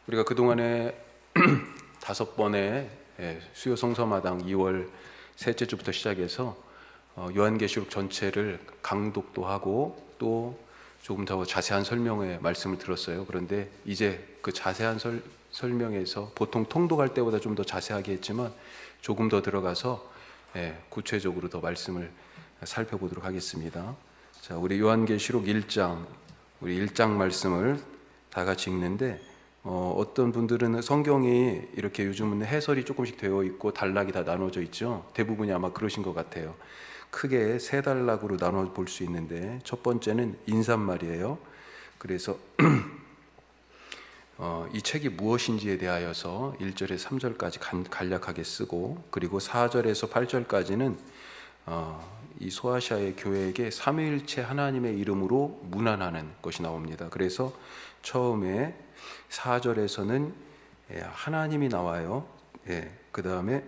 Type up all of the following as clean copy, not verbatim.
우리가 그동안에 5번의 수요 성서마당 2월 셋째 주부터 시작해서 요한계시록 전체를 강독도 하고 또 조금 더 자세한 설명의 말씀을 들었어요. 그런데 이제 그 자세한 설명에서 보통 통독할 때보다 좀 더 자세하게 했지만 조금 더 들어가서 구체적으로 더 말씀을 살펴보도록 하겠습니다. 자, 우리 요한계시록 1장, 우리 1장 말씀을 다 같이 읽는데 어떤 분들은 성경이 이렇게 요즘은 해설이 조금씩 되어 있고 단락이 다 나눠져 있죠. 대부분이 아마 그러신 것 같아요. 크게 3단락으로 나눠 볼 수 있는데 첫 번째는 인사말이에요. 그래서 이 책이 무엇인지에 대하여서 1절에서 3절까지 간략하게 쓰고, 그리고 4절에서 8절까지는 이 소아시아의 교회에게 삼위일체 하나님의 이름으로 문안하는 것이 나옵니다. 그래서 처음에 4절에서는 하나님이 나와요. 그 다음에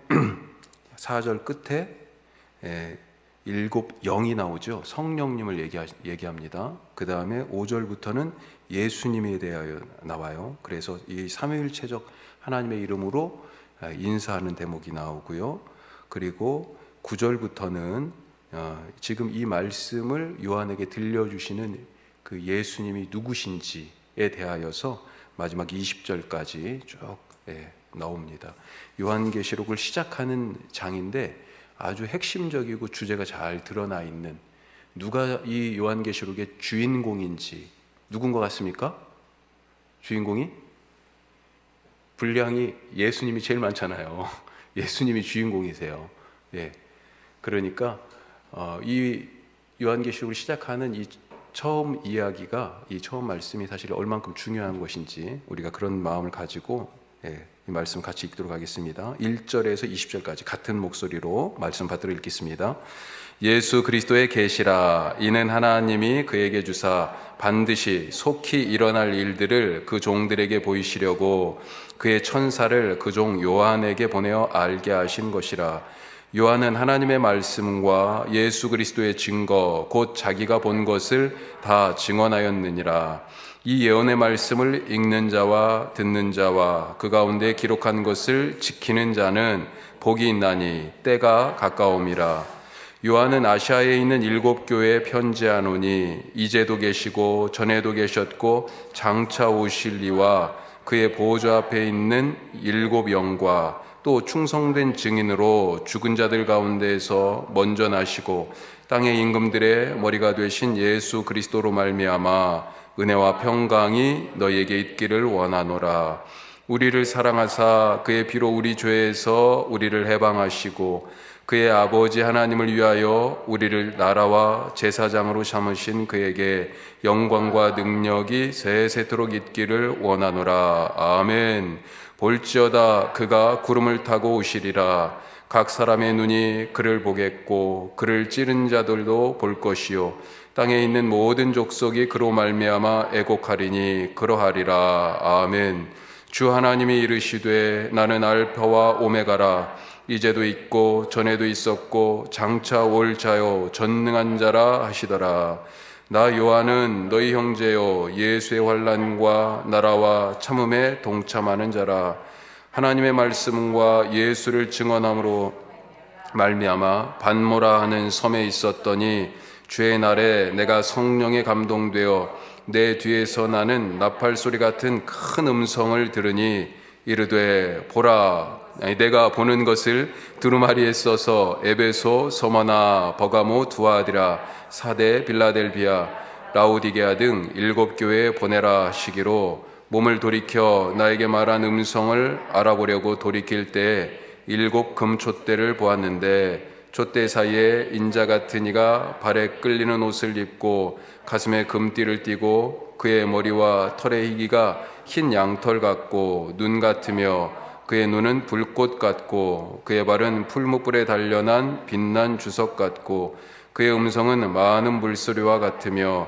4절 끝에 7 영이 나오죠. 성령님을 얘기합니다. 그 다음에 5절부터는 예수님에 대하여 나와요. 그래서 이 삼위일체적 하나님의 이름으로 인사하는 대목이 나오고요. 그리고 9절부터는 지금 이 말씀을 요한에게 들려주시는 그 예수님이 누구신지에 대하여서 마지막 20절까지 쭉 나옵니다. 요한계시록을 시작하는 장인데 아주 핵심적이고 주제가 잘 드러나 있는, 누가 이 요한계시록의 주인공인지 누군 것 같습니까? 주인공이? 분량이 예수님이 제일 많잖아요. 예수님이 주인공이세요. 그러니까 이 요한계시록을 시작하는 이 처음 이야기가, 이 처음 말씀이 사실 얼만큼 중요한 것인지 우리가 그런 마음을 가지고 이 말씀 같이 읽도록 하겠습니다. 1절에서 20절까지 같은 목소리로 말씀 받들어 읽겠습니다. 예수 그리스도의 계시라. 이는 하나님이 그에게 주사 반드시 속히 일어날 일들을 그 종들에게 보이시려고 그의 천사를 그 종 요한에게 보내어 알게 하신 것이라. 요한은 하나님의 말씀과 예수 그리스도의 증거 곧 자기가 본 것을 다 증언하였느니라. 이 예언의 말씀을 읽는 자와 듣는 자와 그 가운데 기록한 것을 지키는 자는 복이 있나니 때가 가까움이라. 요한은 아시아에 있는 7 교회에 편지하노니 이제도 계시고 전에도 계셨고 장차 오실 이와 그의 보좌 앞에 있는 7 영과 또 충성된 증인으로 죽은 자들 가운데에서 먼저 나시고 땅의 임금들의 머리가 되신 예수 그리스도로 말미암아 은혜와 평강이 너희에게 있기를 원하노라. 우리를 사랑하사 그의 피로 우리 죄에서 우리를 해방하시고 그의 아버지 하나님을 위하여 우리를 나라와 제사장으로 삼으신 그에게 영광과 능력이 세세토록 있기를 원하노라. 아멘. 볼지어다 그가 구름을 타고 오시리라. 각 사람의 눈이 그를 보겠고 그를 찌른 자들도 볼 것이요 땅에 있는 모든 족속이 그로 말미암아 애곡하리니 그러하리라. 아멘. 주 하나님이 이르시되 나는 알파와 오메가라. 이제도 있고 전에도 있었고 장차 올 자요 전능한 자라 하시더라. 나 요한은 너희 형제요 예수의 환난과 나라와 참음에 동참하는 자라. 하나님의 말씀과 예수를 증언함으로 말미암아 반모라 하는 섬에 있었더니 주의 날에 내가 성령에 감동되어 내 뒤에서 나는 나팔 소리 같은 큰 음성을 들으니 이르되 보라. 내가 보는 것을 두루마리에 써서 에베소, 서머나, 버가모, 두아디라, 사데, 빌라델비아, 라오디게아 등 7 교회에 보내라 하시기로 몸을 돌이켜 나에게 말한 음성을 알아보려고 돌이킬 때에 7 금촛대를 보았는데 촛대 사이에 인자 같은 이가 발에 끌리는 옷을 입고 가슴에 금띠를 띠고 그의 머리와 털의 희기가 흰 양털 같고 눈 같으며 그의 눈은 불꽃 같고 그의 발은 풀무불에 단련한 빛난 주석 같고 그의 음성은 많은 물소리와 같으며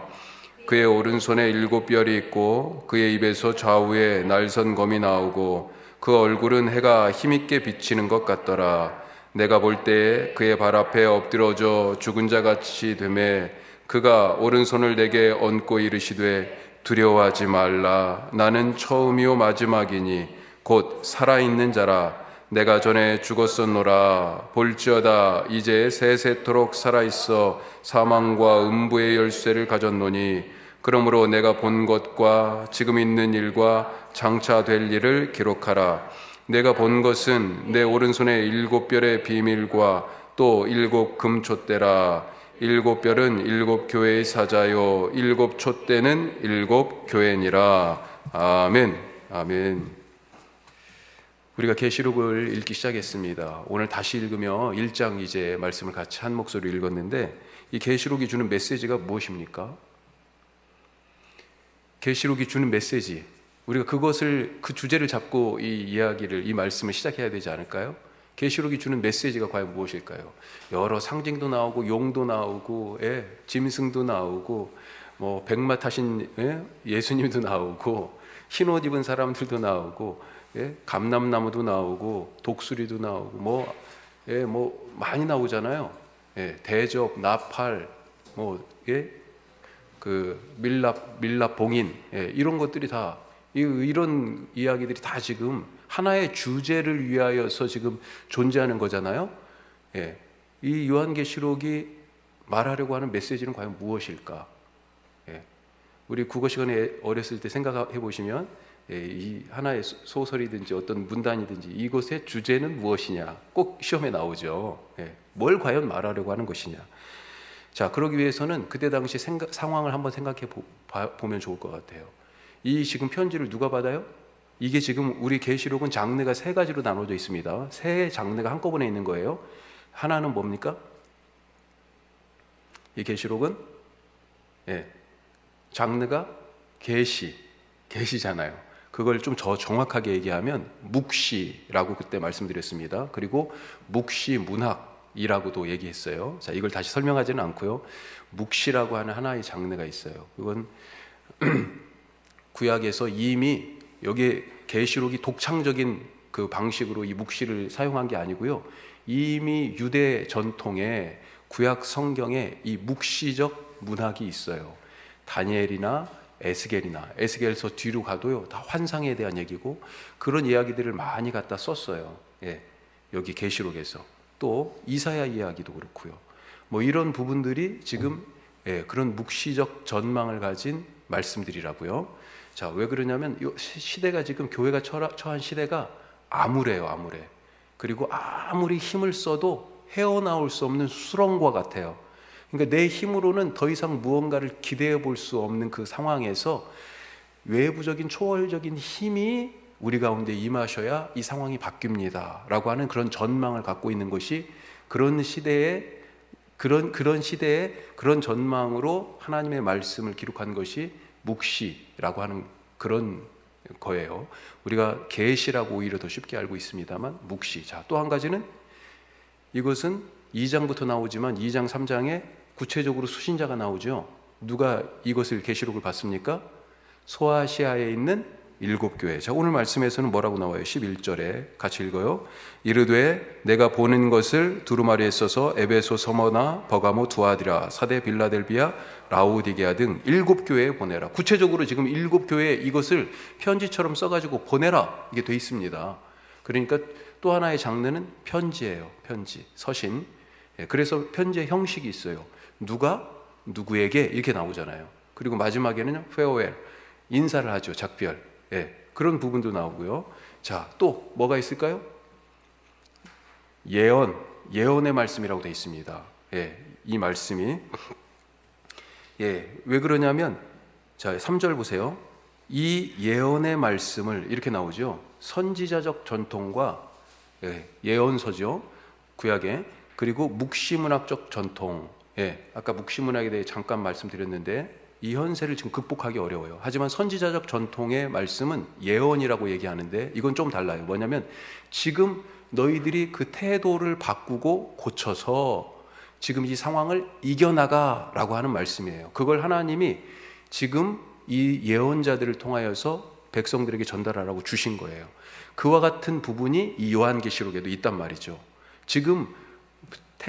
그의 오른손에 7 뼈리 있고 그의 입에서 좌우에 날선 검이 나오고 그 얼굴은 해가 힘있게 비치는 것 같더라. 내가 볼 때에 그의 발 앞에 엎드러져 죽은 자 같이 되매 그가 오른손을 내게 얹고 이르시되 두려워하지 말라. 나는 처음이요 마지막이니 곧 살아있는 자라. 내가 전에 죽었었노라. 볼지어다 이제 세세토록 살아있어 사망과 음부의 열쇠를 가졌노니 그러므로 내가 본 것과 지금 있는 일과 장차 될 일을 기록하라. 내가 본 것은 내 오른손에 7별의 비밀과 또 7 금촛대라. 7별은 7 교회의 사자요 7 촛대는 7 교회니라. 아멘. 아멘. 우리가 계시록을 읽기 시작했습니다. 오늘 다시 읽으며 1장 이제 말씀을 같이 한 목소리로 읽었는데 이 계시록이 주는 메시지가 무엇입니까? 계시록이 주는 메시지, 우리가 그것을 그 주제를 잡고 이 이야기를 이 말씀을 시작해야 되지 않을까요? 계시록이 주는 메시지가 과연 무엇일까요? 여러 상징도 나오고 용도 나오고 짐승도 나오고 뭐 백마 타신 예수님도 나오고 흰옷 입은 사람들도 나오고 감람나무도 나오고 독수리도 나오고 뭐 많이 나오잖아요. 대접, 나팔, 그 밀랍 봉인 이런 것들이 다 이런 이야기들이 다 지금 하나의 주제를 위하여서 지금 존재하는 거잖아요. 이 요한계시록이 말하려고 하는 메시지는 과연 무엇일까? 우리 국어 시간에 어렸을 때 생각해 보시면 이 하나의 소설이든지 어떤 문단이든지 이것의 주제는 무엇이냐 꼭 시험에 나오죠. 뭘 과연 말하려고 하는 것이냐. 자, 그러기 위해서는 그때 당시 상황을 한번 생각해 보면 좋을 것 같아요. 이 지금 편지를 누가 받아요? 이게 지금 우리 계시록은 장르가 3가지로 나눠져 있습니다. 3 장르가 한꺼번에 있는 거예요. 하나는 뭡니까? 이 계시록은 장르가 계시잖아요. 그걸 좀 더 정확하게 얘기하면 묵시라고 그때 말씀드렸습니다. 그리고 묵시 문학이라고도 얘기했어요. 자, 이걸 다시 설명하지는 않고요. 묵시라고 하는 하나의 장르가 있어요. 그건 구약에서 이미 여기 계시록이 독창적인 그 방식으로 이 묵시를 사용한 게 아니고요. 이미 유대 전통에 구약 성경에 이 묵시적 문학이 있어요. 다니엘이나 에스겔서 뒤로 가도요, 다 환상에 대한 얘기고 그런 이야기들을 많이 갖다 썼어요. 여기 계시록에서 또 이사야 이야기도 그렇고요. 뭐 이런 부분들이 지금 그런 묵시적 전망을 가진 말씀들이라고요. 자, 왜 그러냐면 이 시대가 지금 교회가 처한 시대가 암울해요. 그리고 아무리 힘을 써도 헤어나올 수 없는 수렁과 같아요. 그러니까 내 힘으로는 더 이상 무언가를 기대해 볼 수 없는 그 상황에서 외부적인 초월적인 힘이 우리 가운데 임하셔야 이 상황이 바뀝니다 라고 하는 그런 전망을 갖고 있는 것이 그런 시대에 그런 전망으로 하나님의 말씀을 기록한 것이 묵시라고 하는 그런 거예요. 우리가 계시라고 오히려 더 쉽게 알고 있습니다만 묵시. 자, 또 한 가지는 이것은 2장부터 나오지만 2장 3장에 구체적으로 수신자가 나오죠. 누가 이것을 계시록을 봤습니까? 소아시아에 있는 7 교회. 자, 오늘 말씀에서는 뭐라고 나와요? 11절에 같이 읽어요. 이르되 내가 보는 것을 두루마리에 써서 에베소, 서머나, 버가모, 두아디라, 사데, 빌라델비아, 라오디게아 등 7 교회에 보내라. 구체적으로 지금 7 교회에 이것을 편지처럼 써가지고 보내라 이게 돼 있습니다. 그러니까 또 하나의 장르는 편지예요. 편지, 서신. 그래서 편지의 형식이 있어요. 누가 누구에게 이렇게 나오잖아요. 그리고 마지막에는 farewell, 인사를 하죠. 작별. 그런 부분도 나오고요. 자, 또 뭐가 있을까요? 예언의 말씀이라고 되어 있습니다. 이 말씀이 왜 그러냐면 자, 3절 보세요. 이 예언의 말씀을 이렇게 나오죠. 선지자적 전통과 예언서죠. 구약에. 그리고 묵시문학적 전통. 아까 묵시문학에 대해 잠깐 말씀드렸는데 이 현세를 지금 극복하기 어려워요. 하지만 선지자적 전통의 말씀은 예언이라고 얘기하는데 이건 좀 달라요. 뭐냐면 지금 너희들이 그 태도를 바꾸고 고쳐서 지금 이 상황을 이겨나가라고 하는 말씀이에요. 그걸 하나님이 지금 이 예언자들을 통하여서 백성들에게 전달하라고 주신 거예요. 그와 같은 부분이 이 요한계시록에도 있단 말이죠. 지금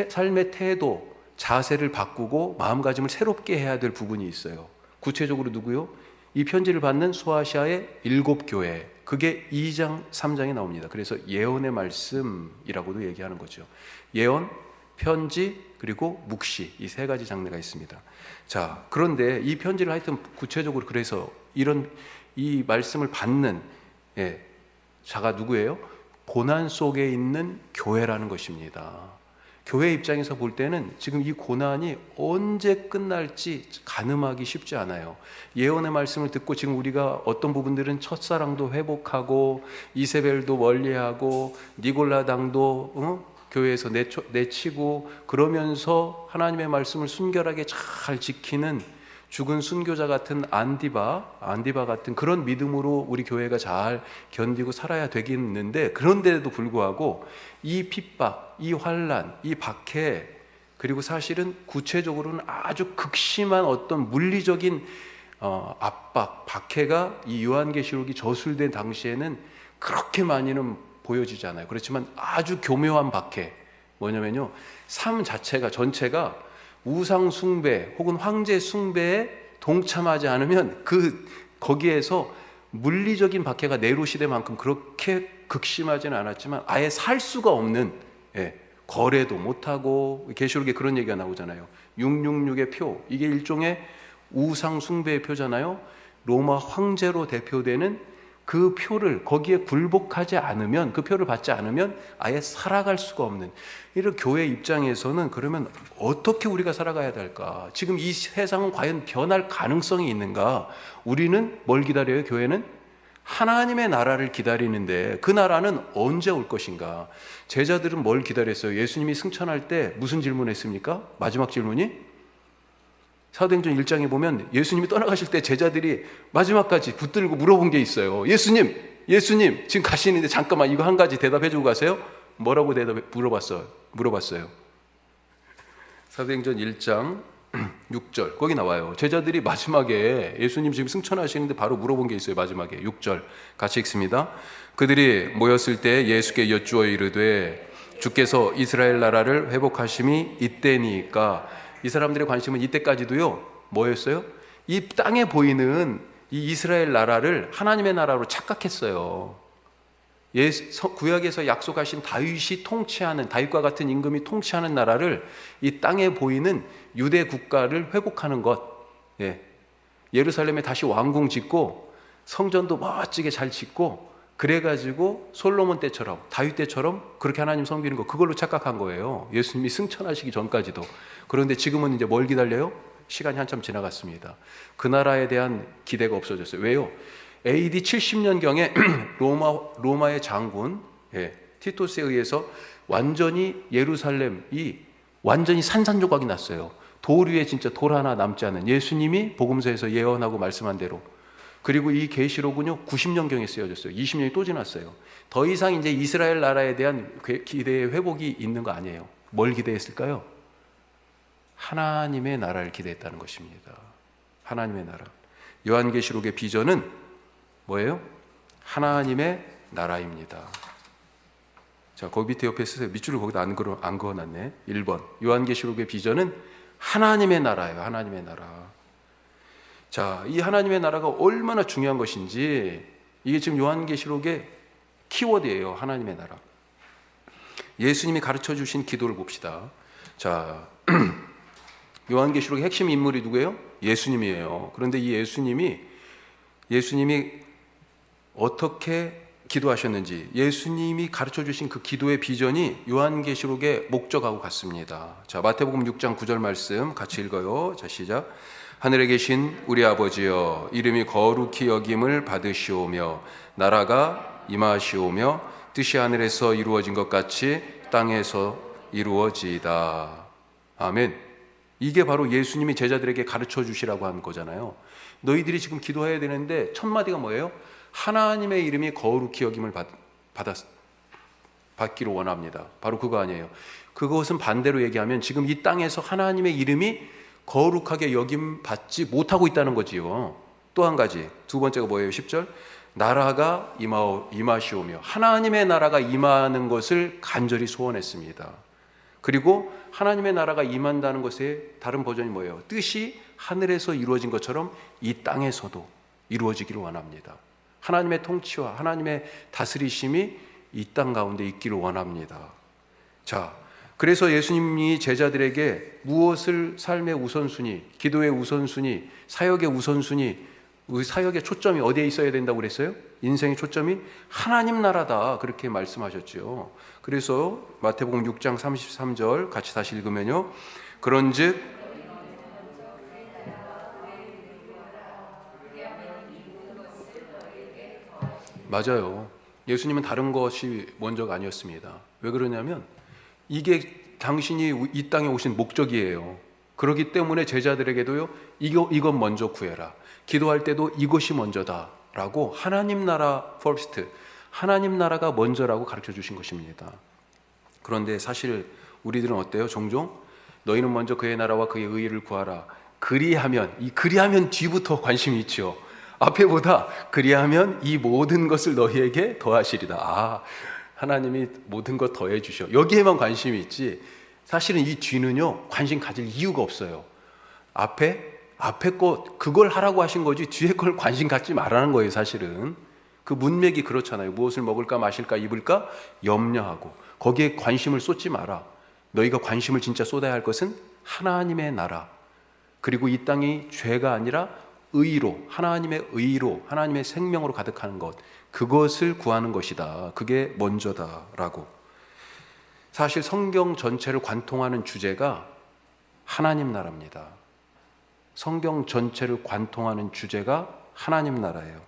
삶의 태도, 자세를 바꾸고 마음가짐을 새롭게 해야 될 부분이 있어요. 구체적으로 누구요? 이 편지를 받는 소아시아의 7교회, 그게 2장, 3장에 나옵니다. 그래서 예언의 말씀이라고도 얘기하는 거죠. 예언, 편지, 그리고 묵시, 이 세 가지 장르가 있습니다. 자, 그런데 이 편지를 하여튼 구체적으로 그래서 이 말씀을 받는 자가 누구예요? 고난 속에 있는 교회라는 것입니다. 교회 입장에서 볼 때는 지금 이 고난이 언제 끝날지 가늠하기 쉽지 않아요. 예언의 말씀을 듣고 지금 우리가 어떤 부분들은 첫사랑도 회복하고 이세벨도 멀리하고 니골라당도 교회에서 내치고 그러면서 하나님의 말씀을 순결하게 잘 지키는 죽은 순교자 같은 안디바 같은 그런 믿음으로 우리 교회가 잘 견디고 살아야 되겠는데, 그런데도 불구하고 이 핍박, 이 환난, 이 박해, 그리고 사실은 구체적으로는 아주 극심한 어떤 물리적인 압박, 박해가 이 요한계시록이 저술된 당시에는 그렇게 많이는 보여지지 않아요. 그렇지만 아주 교묘한 박해, 뭐냐면요, 삶 자체가 전체가 우상 숭배 혹은 황제 숭배에 동참하지 않으면 거기에서 물리적인 박해가 네로 시대만큼 그렇게 극심하지는 않았지만 아예 살 수가 없는, 거래도 못하고, 계시록에 그런 얘기가 나오잖아요. 666의 표, 이게 일종의 우상 숭배의 표잖아요. 로마 황제로 대표되는 그 표를 거기에 굴복하지 않으면, 그 표를 받지 않으면 아예 살아갈 수가 없는, 이런 교회 입장에서는 그러면 어떻게 우리가 살아가야 될까? 지금 이 세상은 과연 변할 가능성이 있는가? 우리는 뭘 기다려요? 교회는 하나님의 나라를 기다리는데 그 나라는 언제 올 것인가? 제자들은 뭘 기다렸어요? 예수님이 승천할 때 무슨 질문했습니까? 마지막 질문이 사도행전 1장에 보면 예수님이 떠나가실 때 제자들이 마지막까지 붙들고 물어본 게 있어요. 예수님 지금 가시는데 잠깐만 이거 한 가지 대답해주고 가세요. 뭐라고 물어봤어요. 사도행전 1장 6절 거기 나와요. 제자들이 마지막에 예수님 지금 승천하시는데 바로 물어본 게 있어요. 마지막에 6절 같이 읽습니다. 그들이 모였을 때 예수께 여쭈어 이르되 주께서 이스라엘 나라를 회복하심이 이때니까. 이 사람들의 관심은 이때까지도요 뭐였어요? 이 땅에 보이는 이 이스라엘 나라를 하나님의 나라로 착각했어요. 구약에서 약속하신 다윗이 통치하는, 다윗과 같은 임금이 통치하는 나라를, 이 땅에 보이는 유대 국가를 회복하는 것, 예루살렘에 다시 왕궁 짓고 성전도 멋지게 잘 짓고, 그래가지고 솔로몬 때처럼, 다윗 때처럼 그렇게 하나님 섬기는 거, 그걸로 착각한 거예요. 예수님이 승천하시기 전까지도. 그런데 지금은 이제 뭘 기다려요? 시간이 한참 지나갔습니다. 그 나라에 대한 기대가 없어졌어요. 왜요? AD 70년경에 로마의 장군 티토스에 의해서 완전히 예루살렘이 완전히 산산조각이 났어요. 돌 위에 진짜 돌 하나 남지 않은, 예수님이 복음서에서 예언하고 말씀한 대로. 그리고 이 계시록은요 90년경에 쓰여졌어요. 20년이 또 지났어요. 더 이상 이제 이스라엘 나라에 대한 기대의 회복이 있는 거 아니에요. 뭘 기대했을까요? 하나님의 나라를 기대했다는 것입니다. 하나님의 나라. 요한계시록의 비전은 뭐예요? 하나님의 나라입니다. 자, 거기 밑에 옆에 쓰세요. 밑줄을 거기다 안 그어놨네. 1번. 요한계시록의 비전은 하나님의 나라예요. 하나님의 나라. 자, 이 하나님의 나라가 얼마나 중요한 것인지, 이게 지금 요한계시록의 키워드예요. 하나님의 나라. 예수님이 가르쳐 주신 기도를 봅시다. 자, 요한계시록의 핵심 인물이 누구예요? 예수님이에요. 그런데 이 예수님이 어떻게 기도하셨는지, 예수님이 가르쳐 주신 그 기도의 비전이 요한계시록의 목적하고 같습니다. 자, 마태복음 6장 9절 말씀 같이 읽어요. 자, 시작. 하늘에 계신 우리 아버지여, 이름이 거룩히 여김을 받으시오며 나라가 임하시오며 뜻이 하늘에서 이루어진 것 같이 땅에서 이루어지이다. 아멘. 이게 바로 예수님이 제자들에게 가르쳐 주시라고 한 거잖아요. 너희들이 지금 기도해야 되는데 첫 마디가 뭐예요? 하나님의 이름이 거룩히 여김을 받기를 원합니다. 바로 그거 아니에요. 그것은 반대로 얘기하면 지금 이 땅에서 하나님의 이름이 거룩하게 여김 받지 못하고 있다는 거지요. 또 한 가지, 두 번째가 뭐예요? 10절. 나라가 임하시오며, 하나님의 나라가 임하는 것을 간절히 소원했습니다. 그리고 하나님의 나라가 임한다는 것의 다른 버전이 뭐예요? 뜻이 하늘에서 이루어진 것처럼 이 땅에서도, 이루어지기를 원합니다. 하나님의 통치와 하나님의 다스리심이 이 땅 가운데 있기를 원합니다. 자, 그래서 예수님이 제자들에게 무엇을 삶의 우선순위, 기도의 우선순위, 사역의 우선순위, 우리 사역의 초점이 어디에 있어야 된다고 그랬어요? 인생의 초점이 하나님 나라다, 그렇게 말씀하셨죠. 그래서 마태복음 6장 33절 같이 다시 읽으면요, 그런즉 맞아요. 예수님은 다른 것이 먼저가 아니었습니다. 왜 그러냐면 이게 당신이 이 땅에 오신 목적이에요. 그렇기 때문에 제자들에게도요, 이것 먼저 구해라. 기도할 때도 이것이 먼저다라고 하나님 나라 first, 하나님 나라가 먼저라고 가르쳐 주신 것입니다. 그런데 사실 우리들은 어때요? 종종 너희는 먼저 그의 나라와 그의 의의를 구하라. 그리하면 뒤부터 관심이 있죠. 앞에보다 그리하면 이 모든 것을 너희에게 더하시리다. 아, 하나님이 모든 것 더해 주셔. 여기에만 관심이 있지. 사실은 이 뒤는요, 관심 가질 이유가 없어요. 앞에 것 그걸 하라고 하신 거지 뒤에 걸 관심 갖지 말라는 거예요. 사실은 그 문맥이 그렇잖아요. 무엇을 먹을까 마실까 입을까 염려하고 거기에 관심을 쏟지 마라. 너희가 관심을 진짜 쏟아야 할 것은 하나님의 나라, 그리고 이 땅이 죄가 아니라 의로, 하나님의 의로, 하나님의 생명으로 가득하는 것, 그것을 구하는 것이다. 그게 먼저다라고. 사실 성경 전체를 관통하는 주제가 하나님 나라입니다. 성경 전체를 관통하는 주제가 하나님 나라예요.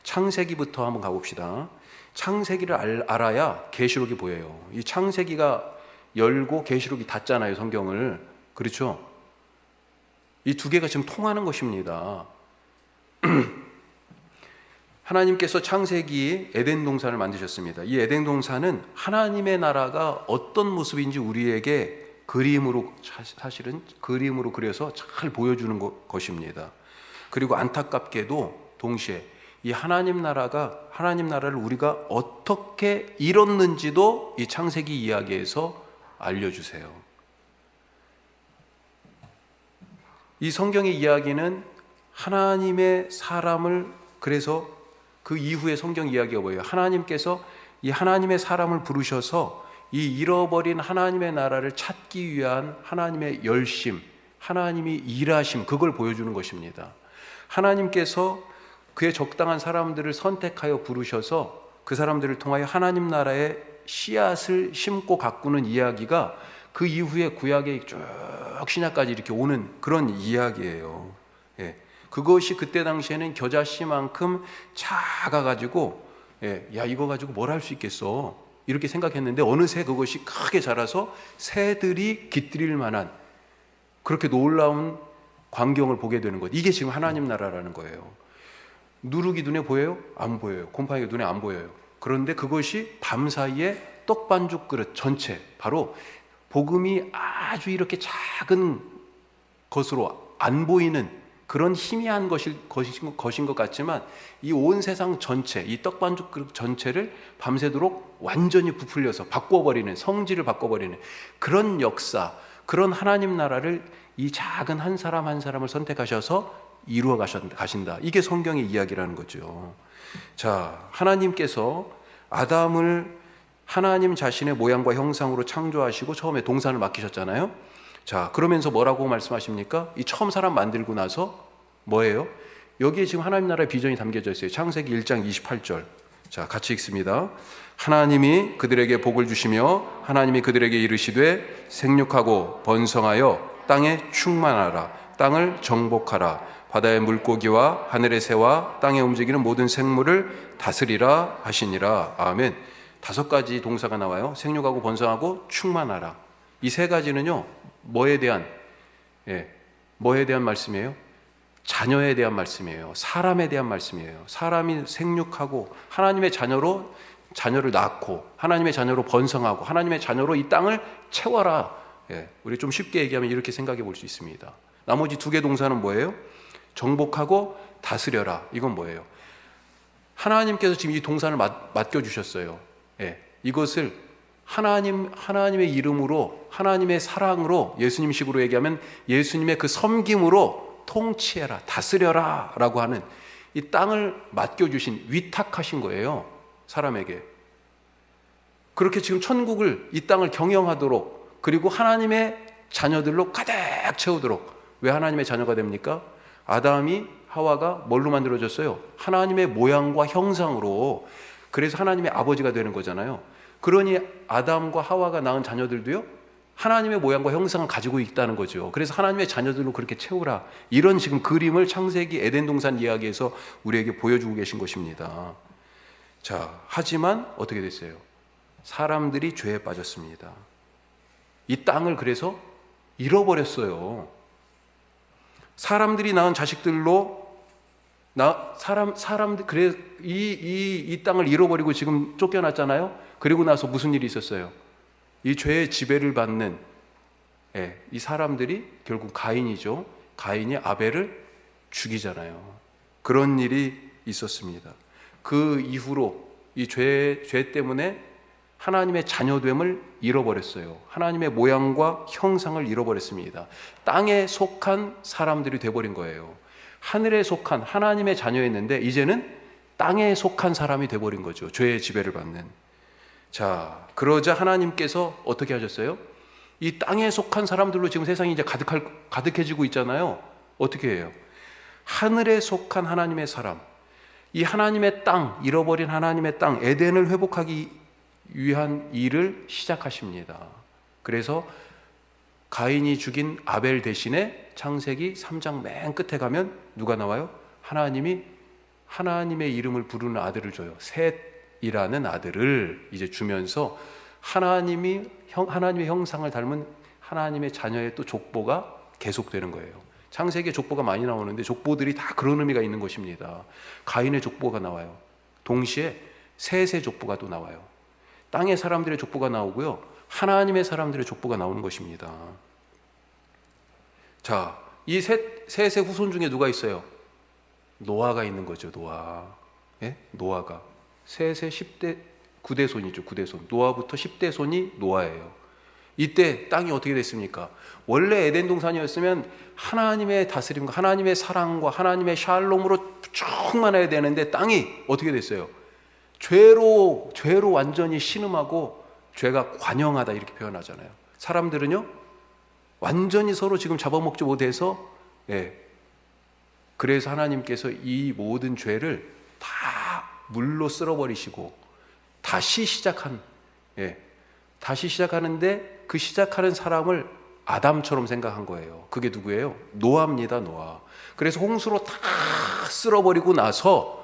창세기부터 한번 가봅시다. 창세기를 알아야 계시록이 보여요. 이 창세기가 열고 계시록이 닫잖아요, 성경을. 그렇죠? 이 두 개가 지금 통하는 것입니다. 하나님께서 창세기 에덴 동산을 만드셨습니다. 이 에덴 동산은 하나님의 나라가 어떤 모습인지 우리에게 사실은 그림으로 그려서 잘 보여주는 것입니다. 그리고 안타깝게도 동시에 이 하나님 나라를 우리가 어떻게 이뤘는지도 이 창세기 이야기에서 알려주세요. 이 성경의 이야기는 하나님의 사람을, 그래서 그 이후에 성경 이야기가 뭐예요? 하나님께서 이 하나님의 사람을 부르셔서 이 잃어버린 하나님의 나라를 찾기 위한 하나님의 열심, 하나님이 일하심, 그걸 보여주는 것입니다. 하나님께서 그의 적당한 사람들을 선택하여 부르셔서 그 사람들을 통하여 하나님 나라의 씨앗을 심고 가꾸는 이야기가 그 이후에 구약의 쭉 신약까지 이렇게 오는 그런 이야기예요. 예. 그것이 그때 당시에는 겨자씨만큼 작아가지고, 야, 이거 가지고 뭘 할 수 있겠어, 이렇게 생각했는데 어느새 그것이 크게 자라서 새들이 깃들일 만한 그렇게 놀라운 광경을 보게 되는 것. 이게 지금 하나님 나라라는 거예요. 누룩이 눈에 보여요? 안 보여요. 곰팡이가 눈에 안 보여요. 그런데 그것이 밤사이에 떡반죽 그릇 전체, 바로 복음이 아주 이렇게 작은 것으로 안 보이는 그런 희미한 것인 것 같지만 이 온 세상 전체, 이 떡반죽 그릇 전체를 밤새도록 완전히 부풀려서 바꿔버리는, 성질을 바꿔버리는 그런 역사, 그런 하나님 나라를 이 작은 한 사람 한 사람을 선택하셔서 이루어 가신다. 이게 성경의 이야기라는 거죠. 자, 하나님께서 아담을 하나님 자신의 모양과 형상으로 창조하시고 처음에 동산을 맡기셨잖아요. 자, 그러면서 뭐라고 말씀하십니까? 이 처음 사람 만들고 나서 뭐예요? 여기에 지금 하나님 나라의 비전이 담겨져 있어요. 창세기 1장 28절. 자, 같이 읽습니다. 하나님이 그들에게 복을 주시며 하나님이 그들에게 이르시되 생육하고 번성하여 땅에 충만하라. 땅을 정복하라. 바다의 물고기와 하늘의 새와 땅에 움직이는 모든 생물을 다스리라 하시니라. 아멘. 5가지 동사가 나와요. 생육하고 번성하고 충만하라. 이 3가지는요, 뭐에 대한 말씀이에요? 자녀에 대한 말씀이에요. 사람에 대한 말씀이에요. 사람이 생육하고 하나님의 자녀를 낳고 하나님의 자녀로 번성하고 하나님의 자녀로 이 땅을 채워라. 우리 좀 쉽게 얘기하면 이렇게 생각해 볼 수 있습니다. 나머지 2개 동사는 뭐예요? 정복하고 다스려라. 이건 뭐예요? 하나님께서 지금 이 동산을 맡겨주셨어요. 이것을 하나님의 이름으로, 하나님의 사랑으로, 예수님식으로 얘기하면 예수님의 그 섬김으로 통치해라, 다스려라 라고 하는 이 땅을 맡겨주신, 위탁하신 거예요. 사람에게. 그렇게 지금 천국을, 이 땅을 경영하도록, 그리고 하나님의 자녀들로 가득 채우도록. 왜 하나님의 자녀가 됩니까? 아담이, 하와가 뭘로 만들어졌어요? 하나님의 모양과 형상으로. 그래서 하나님의 아버지가 되는 거잖아요. 그러니 아담과 하와가 낳은 자녀들도요, 하나님의 모양과 형상을 가지고 있다는 거죠. 그래서 하나님의 자녀들로 그렇게 채우라. 이런 지금 그림을 창세기 에덴 동산 이야기에서 우리에게 보여주고 계신 것입니다. 자, 하지만 어떻게 됐어요? 사람들이 죄에 빠졌습니다. 이 땅을 그래서 잃어버렸어요. 사람들이 낳은 자식들로 사람들 그래 이 땅을 잃어버리고 지금 쫓겨났잖아요. 그리고 나서 무슨 일이 있었어요? 이 죄의 지배를 받는 이 사람들이 결국 가인이죠. 가인이 아벨을 죽이잖아요. 그런 일이 있었습니다. 그 이후로 이 죄 때문에 하나님의 자녀됨을 잃어버렸어요. 하나님의 모양과 형상을 잃어버렸습니다. 땅에 속한 사람들이 돼버린 거예요. 하늘에 속한 하나님의 자녀였는데 이제는 땅에 속한 사람이 돼버린 거죠. 죄의 지배를 받는. 자, 그러자 하나님께서 어떻게 하셨어요? 이 땅에 속한 사람들로 지금 세상이 이제 가득해지고 있잖아요. 어떻게 해요? 하늘에 속한 하나님의 사람, 이 하나님의 땅, 잃어버린 하나님의 땅, 에덴을 회복하기 위한 일을 시작하십니다. 그래서 가인이 죽인 아벨 대신에 창세기 3장 맨 끝에 가면 누가 나와요? 하나님이 하나님의 이름을 부르는 아들을 줘요. 셋이라는 아들을 이제 주면서 하나님의 형상을 닮은 하나님의 자녀의 또 족보가 계속되는 거예요. 창세기에 족보가 많이 나오는데 족보들이 다 그런 의미가 있는 것입니다. 가인의 족보가 나와요. 동시에 셋의 족보가 또 나와요. 땅의 사람들의 족보가 나오고요, 하나님의 사람들의 족보가 나오는 것입니다. 자, 이 셋의 후손 중에 누가 있어요? 노아가 있는 거죠. 노아. 예? 노아가 셋의 10대 9대 손이죠. 9대 손. 노아부터 10대 손이 노아예요. 이때 땅이 어떻게 됐습니까? 원래 에덴 동산이었으면 하나님의 다스림과 하나님의 사랑과 하나님의 샬롬으로 충만해야 되는데 땅이 어떻게 됐어요? 죄로 완전히 신음하고 죄가 관영하다 이렇게 표현하잖아요. 사람들은요, 완전히 서로 지금 잡아먹지 못해서, 그래서 하나님께서 이 모든 죄를 다 물로 쓸어버리시고 다시 시작하는데 그 시작하는 사람을 아담처럼 생각한 거예요. 그게 누구예요? 노아입니다. 노아. 그래서 홍수로 다 쓸어버리고 나서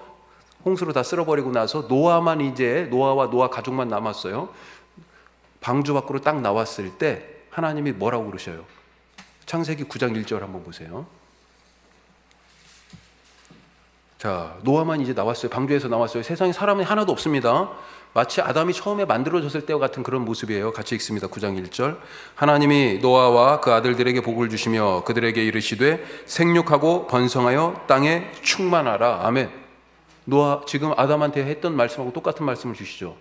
노아만 이제 노아와 노아 가족만 남았어요. 방주 밖으로 딱 나왔을 때 하나님이 뭐라고 그러셔요? 창세기 9장 1절 한번 보세요. 자, 노아만 이제 나왔어요. 방주에서 나왔어요. 세상에 사람이 하나도 없습니다. 마치 아담이 처음에 만들어졌을 때와 같은 그런 모습이에요. 같이 읽습니다. 9장 1절. 하나님이 노아와 그 아들들에게 복을 주시며 그들에게 이르시되 생육하고 번성하여 땅에 충만하라. 아멘. 노아 지금 아담한테 했던 말씀하고 똑같은 말씀을 주시죠.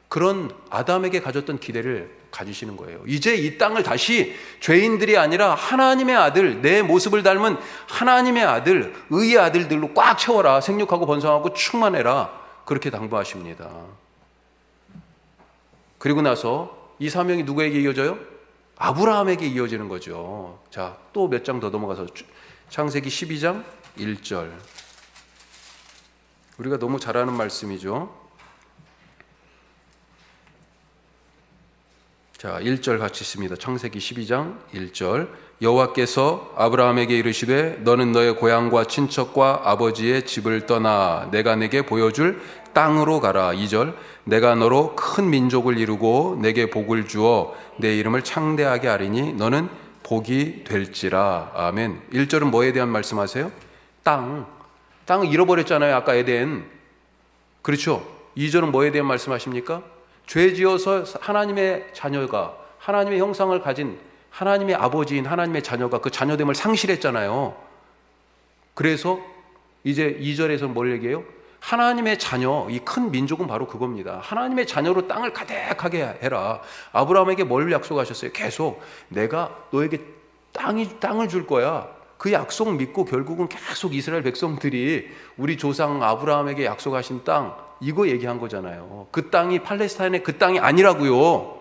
그런 아담에게 가졌던 기대를 가지시는 거예요. 이제 이 땅을 다시 죄인들이 아니라 하나님의 아들, 내 모습을 닮은 하나님의 아들, 의의 아들들로 꽉 채워라. 생육하고 번성하고 충만해라. 그렇게 당부하십니다. 그리고 나서 이 사명이 누구에게 이어져요? 아브라함에게 이어지는 거죠. 자, 또 몇 장 더 넘어가서 창세기 12장 1절. 우리가 너무 잘 아는 말씀이죠. 자, 1절 같이 있습니다. 창세기 12장 1절. 여호와께서 아브라함에게 이르시되 너는 너의 고향과 친척과 아버지의 집을 떠나 내가 내게 보여줄 땅으로 가라. 2절. 내가 너로 큰 민족을 이루고 내게 복을 주어 내 이름을 창대하게 하리니 너는 복이 될지라. 아멘. 1절은 뭐에 대한 말씀하세요? 땅을 잃어버렸잖아요. 아까 에덴. 그렇죠? 2절은 뭐에 대한 말씀하십니까? 죄 지어서 하나님의 자녀가, 하나님의 형상을 가진 하나님의 아버지인 하나님의 자녀가 그 자녀됨을 상실했잖아요. 그래서 이제 2절에서 뭘 얘기해요? 하나님의 자녀, 이 큰 민족은 바로 그겁니다. 하나님의 자녀로 땅을 가득하게 해라. 아브라함에게 뭘 약속하셨어요? 계속 내가 너에게 땅을 줄 거야. 그 약속 믿고 결국은 계속 이스라엘 백성들이 우리 조상 아브라함에게 약속하신 땅, 이거 얘기한 거잖아요. 그 땅이 팔레스타인의 그 땅이 아니라고요.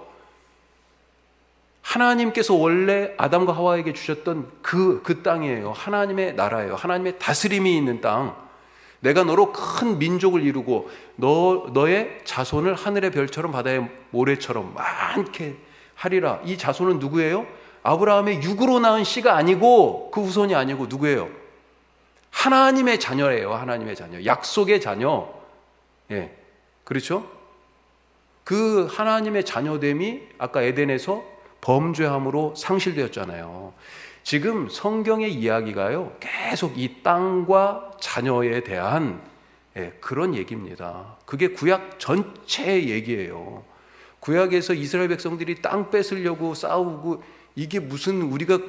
하나님께서 원래 아담과 하와에게 주셨던 그 땅이에요. 하나님의 나라예요. 하나님의 다스림이 있는 땅. 내가 너로 큰 민족을 이루고 너의 자손을 하늘의 별처럼 바다의 모래처럼 많게 하리라. 이 자손은 누구예요? 아브라함의 육으로 낳은 씨가 아니고 그 후손이 아니고 누구예요? 하나님의 자녀예요. 하나님의 자녀. 약속의 자녀. 예. 그렇죠? 그 하나님의 자녀됨이 아까 에덴에서 범죄함으로 상실되었잖아요. 지금 성경의 이야기가요, 계속 이 땅과 자녀에 대한 그런 얘기입니다. 그게 구약 전체의 얘기예요. 구약에서 이스라엘 백성들이 땅 뺏으려고 싸우고, 이게 무슨, 우리가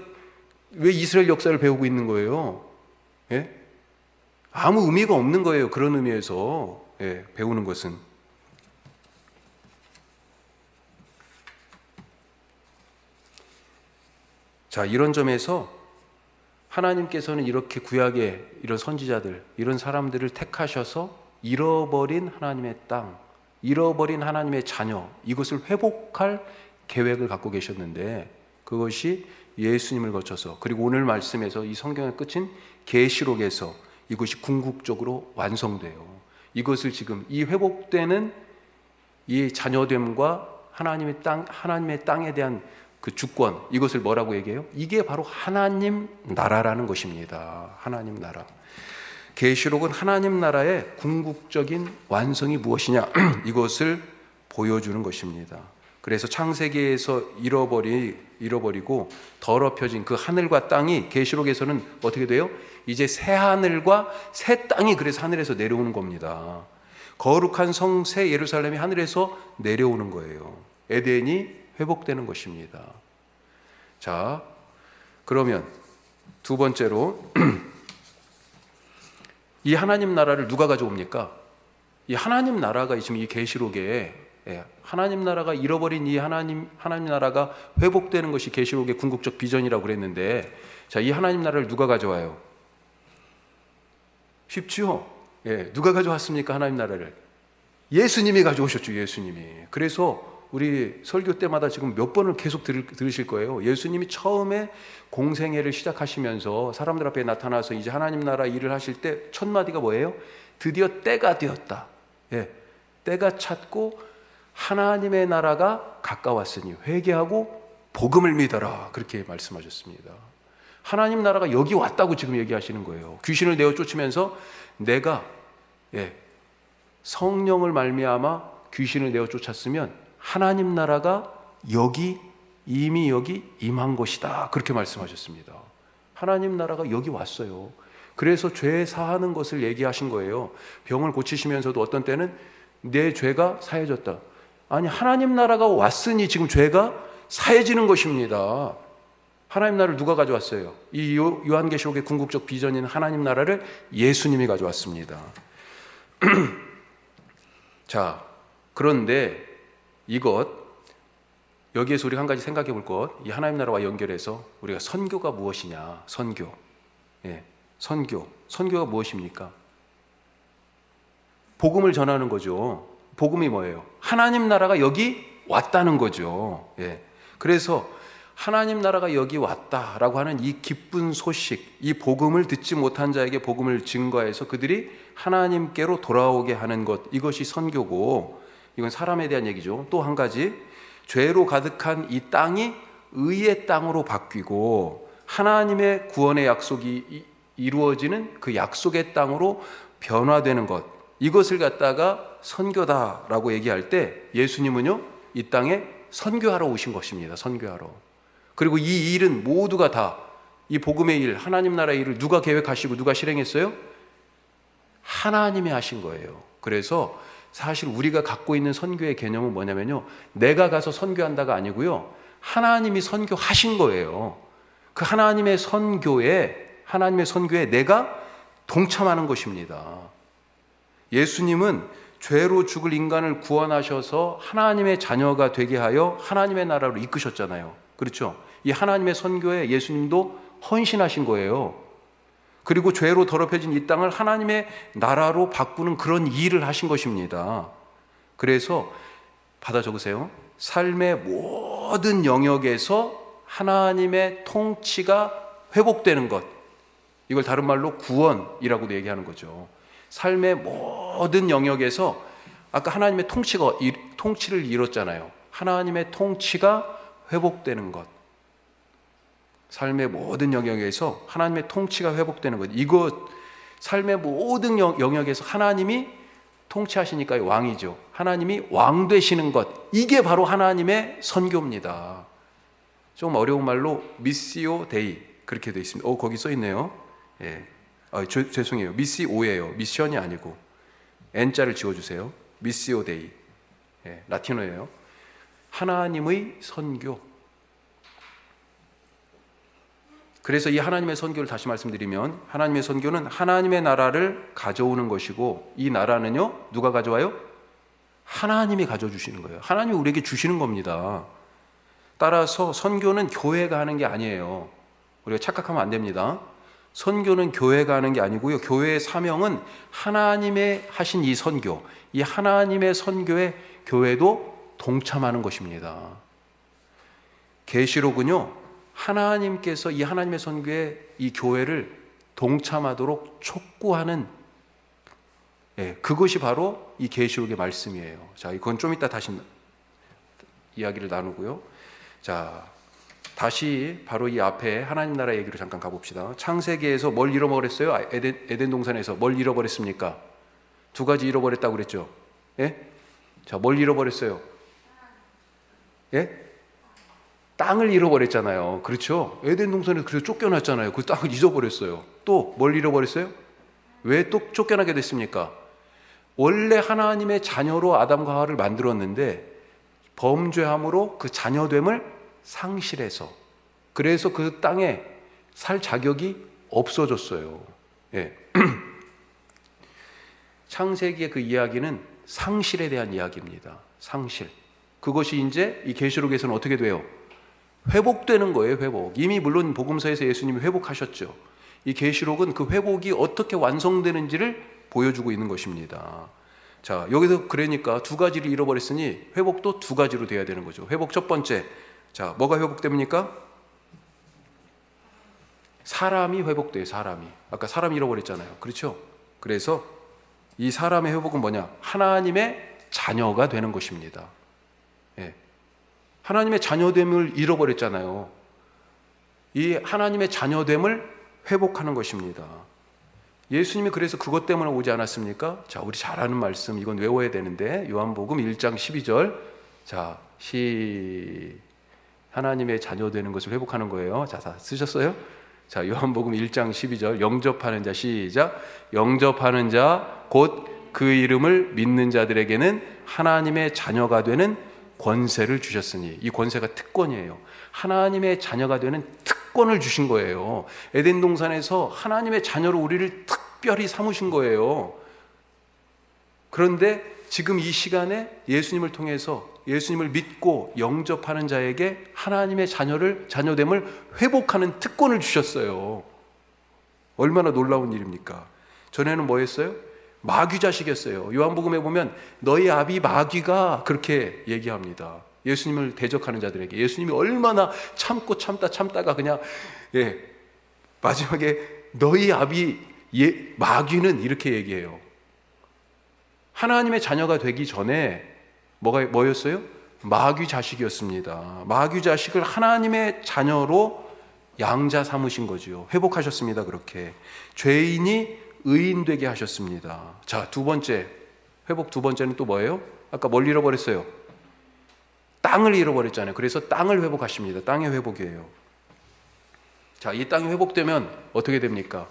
왜 이스라엘 역사를 배우고 있는 거예요? 예? 아무 의미가 없는 거예요. 그런 의미에서 배우는 것은. 자, 이런 점에서 하나님께서는 이렇게 구약의 이런 선지자들, 이런 사람들을 택하셔서 잃어버린 하나님의 땅, 잃어버린 하나님의 자녀, 이것을 회복할 계획을 갖고 계셨는데, 그것이 예수님을 거쳐서, 그리고 오늘 말씀에서 이 성경의 끝인 계시록에서 이것이 궁극적으로 완성돼요. 이것을 지금 이 회복되는 이 자녀됨과 하나님의 땅에 대한 그 주권, 이것을 뭐라고 얘기해요? 이게 바로 하나님 나라라는 것입니다. 하나님 나라. 계시록은 하나님 나라의 궁극적인 완성이 무엇이냐, 이것을 보여주는 것입니다. 그래서 창세기에서 잃어버리고 더럽혀진 그 하늘과 땅이 계시록에서는 어떻게 돼요? 이제 새 하늘과 새 땅이 그래서 하늘에서 내려오는 겁니다. 거룩한 성 새 예루살렘이 하늘에서 내려오는 거예요. 에덴이 회복되는 것입니다. 자, 그러면 두 번째로 이 하나님 나라를 누가 가져옵니까? 이 하나님 나라가 지금 이 계시록에 하나님 나라가 잃어버린 이 하나님 나라가 회복되는 것이 계시록의 궁극적 비전이라고 그랬는데, 자, 이 하나님 나라를 누가 가져와요? 쉽죠? 누가 가져왔습니까? 하나님 나라를 예수님이 가져오셨죠. 예수님이. 그래서 우리 설교 때마다 지금 몇 번을 계속 들으실 거예요. 예수님이 처음에 공생애를 시작하시면서 사람들 앞에 나타나서 이제 하나님 나라 일을 하실 때 첫 마디가 뭐예요? 드디어 때가 되었다. 때가 찼고 하나님의 나라가 가까웠으니 회개하고 복음을 믿어라. 그렇게 말씀하셨습니다. 하나님 나라가 여기 왔다고 지금 얘기하시는 거예요. 귀신을 내어 쫓으면서 내가 성령을 말미암아 귀신을 내어 쫓았으면 하나님 나라가 이미 여기 임한 것이다. 그렇게 말씀하셨습니다. 하나님 나라가 여기 왔어요. 그래서 죄 사하는 것을 얘기하신 거예요. 병을 고치시면서도 어떤 때는 내 죄가 사해졌다. 아니, 하나님 나라가 왔으니 지금 죄가 사해지는 것입니다. 하나님 나라를 누가 가져왔어요? 이 요한계시록의 궁극적 비전인 하나님 나라를 예수님이 가져왔습니다. 자, 그런데 여기에서 우리가 한 가지 생각해 볼 것, 이 하나님 나라와 연결해서 우리가 선교가 무엇이냐, 선교가 무엇입니까? 복음을 전하는 거죠. 복음이 뭐예요? 하나님 나라가 여기 왔다는 거죠. 그래서 하나님 나라가 여기 왔다라고 하는 이 기쁜 소식, 이 복음을 듣지 못한 자에게 복음을 증거해서 그들이 하나님께로 돌아오게 하는 것, 이것이 선교고, 이건 사람에 대한 얘기죠. 또 한 가지, 죄로 가득한 이 땅이 의의 땅으로 바뀌고 하나님의 구원의 약속이 이루어지는 그 약속의 땅으로 변화되는 것, 이것을 갖다가 선교다라고 얘기할 때 예수님은요, 이 땅에 선교하러 오신 것입니다. 선교하러. 그리고 이 일은 모두가 다, 이 복음의 일, 하나님 나라의 일을 누가 계획하시고 누가 실행했어요? 하나님이 하신 거예요. 그래서 사실 우리가 갖고 있는 선교의 개념은 뭐냐면요, 내가 가서 선교한다가 아니고요, 하나님이 선교하신 거예요. 그 하나님의 선교에 내가 동참하는 것입니다. 예수님은 죄로 죽을 인간을 구원하셔서 하나님의 자녀가 되게 하여 하나님의 나라로 이끄셨잖아요. 그렇죠? 이 하나님의 선교에 예수님도 헌신하신 거예요. 그리고 죄로 더럽혀진 이 땅을 하나님의 나라로 바꾸는 그런 일을 하신 것입니다. 그래서 받아 적으세요. 삶의 모든 영역에서 하나님의 통치가 회복되는 것, 이걸 다른 말로 구원이라고도 얘기하는 거죠. 삶의 모든 영역에서 아까 하나님의 통치를 이뤘잖아요. 하나님의 통치가 회복되는 것, 삶의 모든 영역에서 하나님의 통치가 회복되는 것, 이것 삶의 모든 영역에서 하나님이 통치하시니까 왕이죠. 하나님이 왕 되시는 것, 이게 바로 하나님의 선교입니다. 좀 어려운 말로 미시오 데이 그렇게 되어 있습니다. 거기 써 있네요. 예. 죄송해요. 미시오예요. 미션이 아니고 N자를 지워주세요. 미시오 데이. 예, 라틴어예요. 하나님의 선교. 그래서 이 하나님의 선교를 다시 말씀드리면, 하나님의 선교는 하나님의 나라를 가져오는 것이고, 이 나라는요 누가 가져와요? 하나님이 가져주시는 거예요. 하나님이 우리에게 주시는 겁니다. 따라서 선교는 교회가 하는 게 아니에요. 우리가 착각하면 안 됩니다. 선교는 교회가 하는 게 아니고요, 교회의 사명은 하나님의 하신 이 선교, 이 하나님의 선교에 교회도 동참하는 것입니다. 계시록은요, 하나님께서 이 하나님의 선교에 이 교회를 동참하도록 촉구하는, 그것이 바로 이 계시록의 말씀이에요. 자, 이건 좀 이따 다시 이야기를 나누고요. 자, 다시 바로 이 앞에 하나님 나라 얘기로 잠깐 가봅시다. 창세기에서 뭘 잃어버렸어요? 에덴 동산에서 뭘 잃어버렸습니까? 두 가지 잃어버렸다고 그랬죠. 예? 자, 뭘 잃어버렸어요? 예? 땅을 잃어버렸잖아요. 그렇죠? 에덴 동산에서 그래서 쫓겨났잖아요. 그 땅을 잊어버렸어요. 또 뭘 잃어버렸어요? 왜 또 쫓겨나게 됐습니까? 원래 하나님의 자녀로 아담과 하와를 만들었는데 범죄함으로 그 자녀됨을 상실해서, 그래서 그 땅에 살 자격이 없어졌어요. 예. 창세기의 그 이야기는 상실에 대한 이야기입니다. 상실. 그것이 이제 이 계시록에서는 어떻게 돼요? 회복되는 거예요. 회복. 이미 물론 복음서에서 예수님이 회복하셨죠. 이 계시록은 그 회복이 어떻게 완성되는지를 보여주고 있는 것입니다. 자, 여기서 그러니까 두 가지를 잃어버렸으니 회복도 두 가지로 돼야 되는 거죠. 회복 첫 번째, 자, 뭐가 회복됩니까? 사람이 회복돼요. 사람이. 아까 사람 잃어버렸잖아요. 그렇죠? 그래서 이 사람의 회복은 뭐냐? 하나님의 자녀가 되는 것입니다. 예. 하나님의 자녀됨을 잃어버렸잖아요. 이 하나님의 자녀됨을 회복하는 것입니다. 예수님이 그래서 그것 때문에 오지 않았습니까? 자, 우리 잘 아는 말씀, 이건 외워야 되는데, 요한복음 1장 12절. 자, 하나님의 자녀 되는 것을 회복하는 거예요. 자, 다 쓰셨어요? 자, 요한복음 1장 12절. 영접하는 자, 시작. 영접하는 자, 곧 그 이름을 믿는 자들에게는 하나님의 자녀가 되는 권세를 주셨으니, 이 권세가 특권이에요. 하나님의 자녀가 되는 특권을 주신 거예요. 에덴 동산에서 하나님의 자녀로 우리를 특별히 삼으신 거예요. 그런데 지금 이 시간에 예수님을 통해서, 예수님을 믿고 영접하는 자에게 하나님의 자녀됨을 회복하는 특권을 주셨어요. 얼마나 놀라운 일입니까? 전에는 뭐였어요? 마귀 자식이었어요. 요한복음에 보면 너희 아비 마귀가 그렇게 얘기합니다. 예수님을 대적하는 자들에게. 예수님이 얼마나 참다가 그냥, 마지막에 너희 아비 마귀는 이렇게 얘기해요. 하나님의 자녀가 되기 전에 뭐였어요? 마귀 자식이었습니다. 마귀 자식을 하나님의 자녀로 양자 삼으신 거죠. 회복하셨습니다. 그렇게 죄인이 의인 되게 하셨습니다. 자, 두 번째, 회복 두 번째는 또 뭐예요? 아까 뭘 잃어버렸어요? 땅을 잃어버렸잖아요. 그래서 땅을 회복하십니다. 땅의 회복이에요. 자, 이 땅이 회복되면 어떻게 됩니까?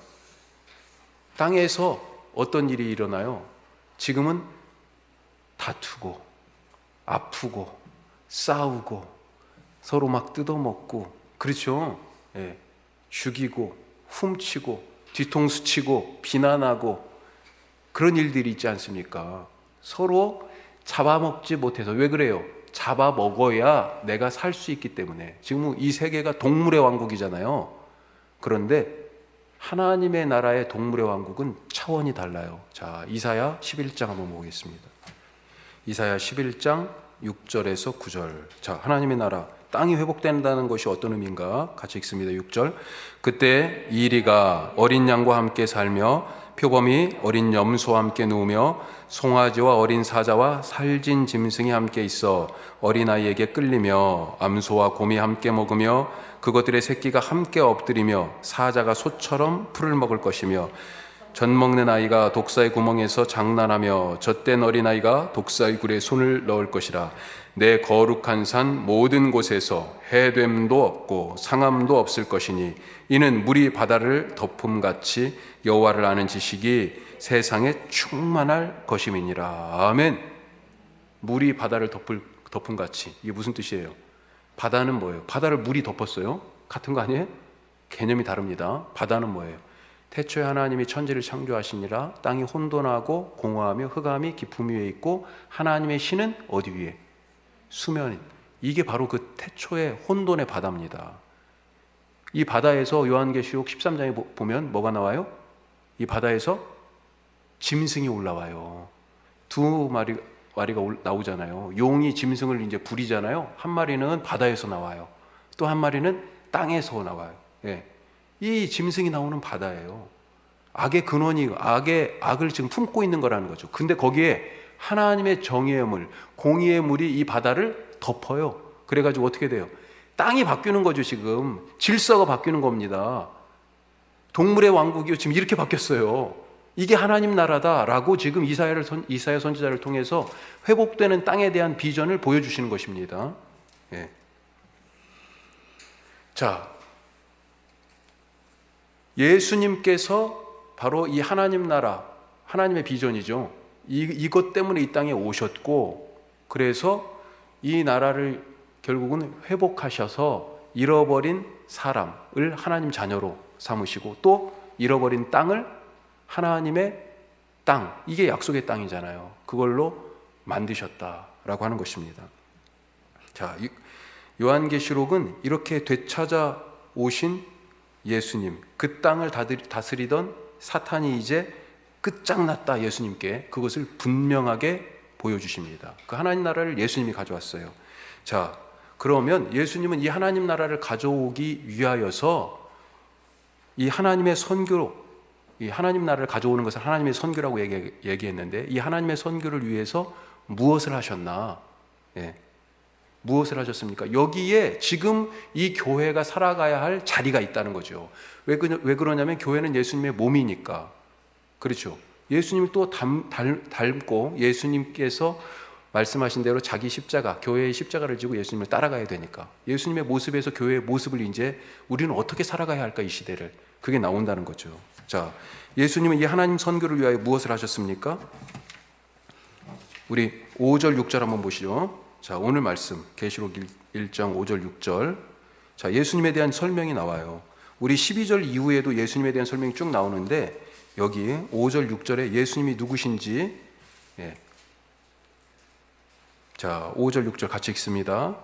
땅에서 어떤 일이 일어나요? 지금은 다투고 아프고 싸우고 서로 막 뜯어먹고, 그렇죠? 예. 죽이고 훔치고 뒤통수 치고 비난하고 그런 일들이 있지 않습니까? 서로 잡아먹지 못해서. 왜 그래요? 잡아먹어야 내가 살 수 있기 때문에. 지금 이 세계가 동물의 왕국이잖아요. 그런데 하나님의 나라의 동물의 왕국은 차원이 달라요. 자, 이사야 11장 한번 보겠습니다. 이사야 11장 6절에서 9절. 자, 하나님의 나라, 땅이 회복된다는 것이 어떤 의미인가? 같이 읽습니다. 6절. 그때 이리가 어린 양과 함께 살며 표범이 어린 염소와 함께 누우며 송아지와 어린 사자와 살진 짐승이 함께 있어 어린아이에게 끌리며 암소와 곰이 함께 먹으며 그것들의 새끼가 함께 엎드리며 사자가 소처럼 풀을 먹을 것이며 젖 먹는 아이가 독사의 구멍에서 장난하며 젖된 어린아이가 독사의 굴에 손을 넣을 것이라. 내 거룩한 산 모든 곳에서 해됨도 없고 상함도 없을 것이니 이는 물이 바다를 덮음같이 여호와를 아는 지식이 세상에 충만할 것임이니라. 아멘. 물이 바다를 덮음같이. 이게 무슨 뜻이에요? 바다는 뭐예요? 바다를 물이 덮었어요? 같은 거 아니에요? 개념이 다릅니다. 바다는 뭐예요? 태초에 하나님이 천지를 창조하시니라. 땅이 혼돈하고 공허하며 흑암이 깊음 위에 있고 하나님의 신은 어디 위에? 수면. 이게 바로 그 태초의 혼돈의 바다입니다. 이 바다에서 요한계시록 13장에 보면 뭐가 나와요? 이 바다에서 짐승이 올라와요. 두 마리가 나오잖아요. 용이 짐승을 이제 부리잖아요. 한 마리는 바다에서 나와요. 또 한 마리는 땅에서 나와요. 예. 이 짐승이 나오는 바다예요. 악의 근원이 악을 지금 품고 있는 거라는 거죠. 근데 거기에 하나님의 정의의 물, 공의의 물이 이 바다를 덮어요. 그래가지고 어떻게 돼요? 땅이 바뀌는 거죠. 지금 질서가 바뀌는 겁니다. 동물의 왕국이 지금 이렇게 바뀌었어요. 이게 하나님 나라다라고 지금 이사야 선지자를 통해서 회복되는 땅에 대한 비전을 보여주시는 것입니다. 예. 자, 예수님께서 바로 이 하나님 나라, 하나님의 비전이죠. 이것 때문에 이 땅에 오셨고, 그래서 이 나라를 결국은 회복하셔서 잃어버린 사람을 하나님 자녀로 삼으시고, 또 잃어버린 땅을 하나님의 땅, 이게 약속의 땅이잖아요. 그걸로 만드셨다라고 하는 것입니다. 자, 요한계시록은 이렇게 되찾아 오신 예수님, 그 땅을 다스리던 사탄이 이제 끝장났다, 예수님께 그것을 분명하게 보여주십니다. 그 하나님 나라를 예수님이 가져왔어요. 자, 그러면 예수님은 이 하나님 나라를 가져오기 위하여서 이 하나님의 선교로, 이 하나님 나라를 가져오는 것을 하나님의 선교라고 얘기했는데, 이 하나님의 선교를 위해서 무엇을 하셨나? 예. 무엇을 하셨습니까? 여기에 지금 이 교회가 살아가야 할 자리가 있다는 거죠. 왜 그러냐면 교회는 예수님의 몸이니까. 그렇죠. 예수님을 또 닮고 예수님께서 말씀하신 대로 자기 십자가, 교회의 십자가를 지고 예수님을 따라가야 되니까. 예수님의 모습에서 교회의 모습을 이제 우리는 어떻게 살아가야 할까, 이 시대를. 그게 나온다는 거죠. 자, 예수님은 이 하나님 선교를 위하여 무엇을 하셨습니까? 우리 5절 6절 한번 보시죠. 자, 오늘 말씀 계시록 1장 5절 6절. 자, 예수님에 대한 설명이 나와요. 우리 12절 이후에도 예수님에 대한 설명이 쭉 나오는데, 여기 5절 6절에 예수님이 누구신지, 예. 자, 5절 6절 같이 읽습니다.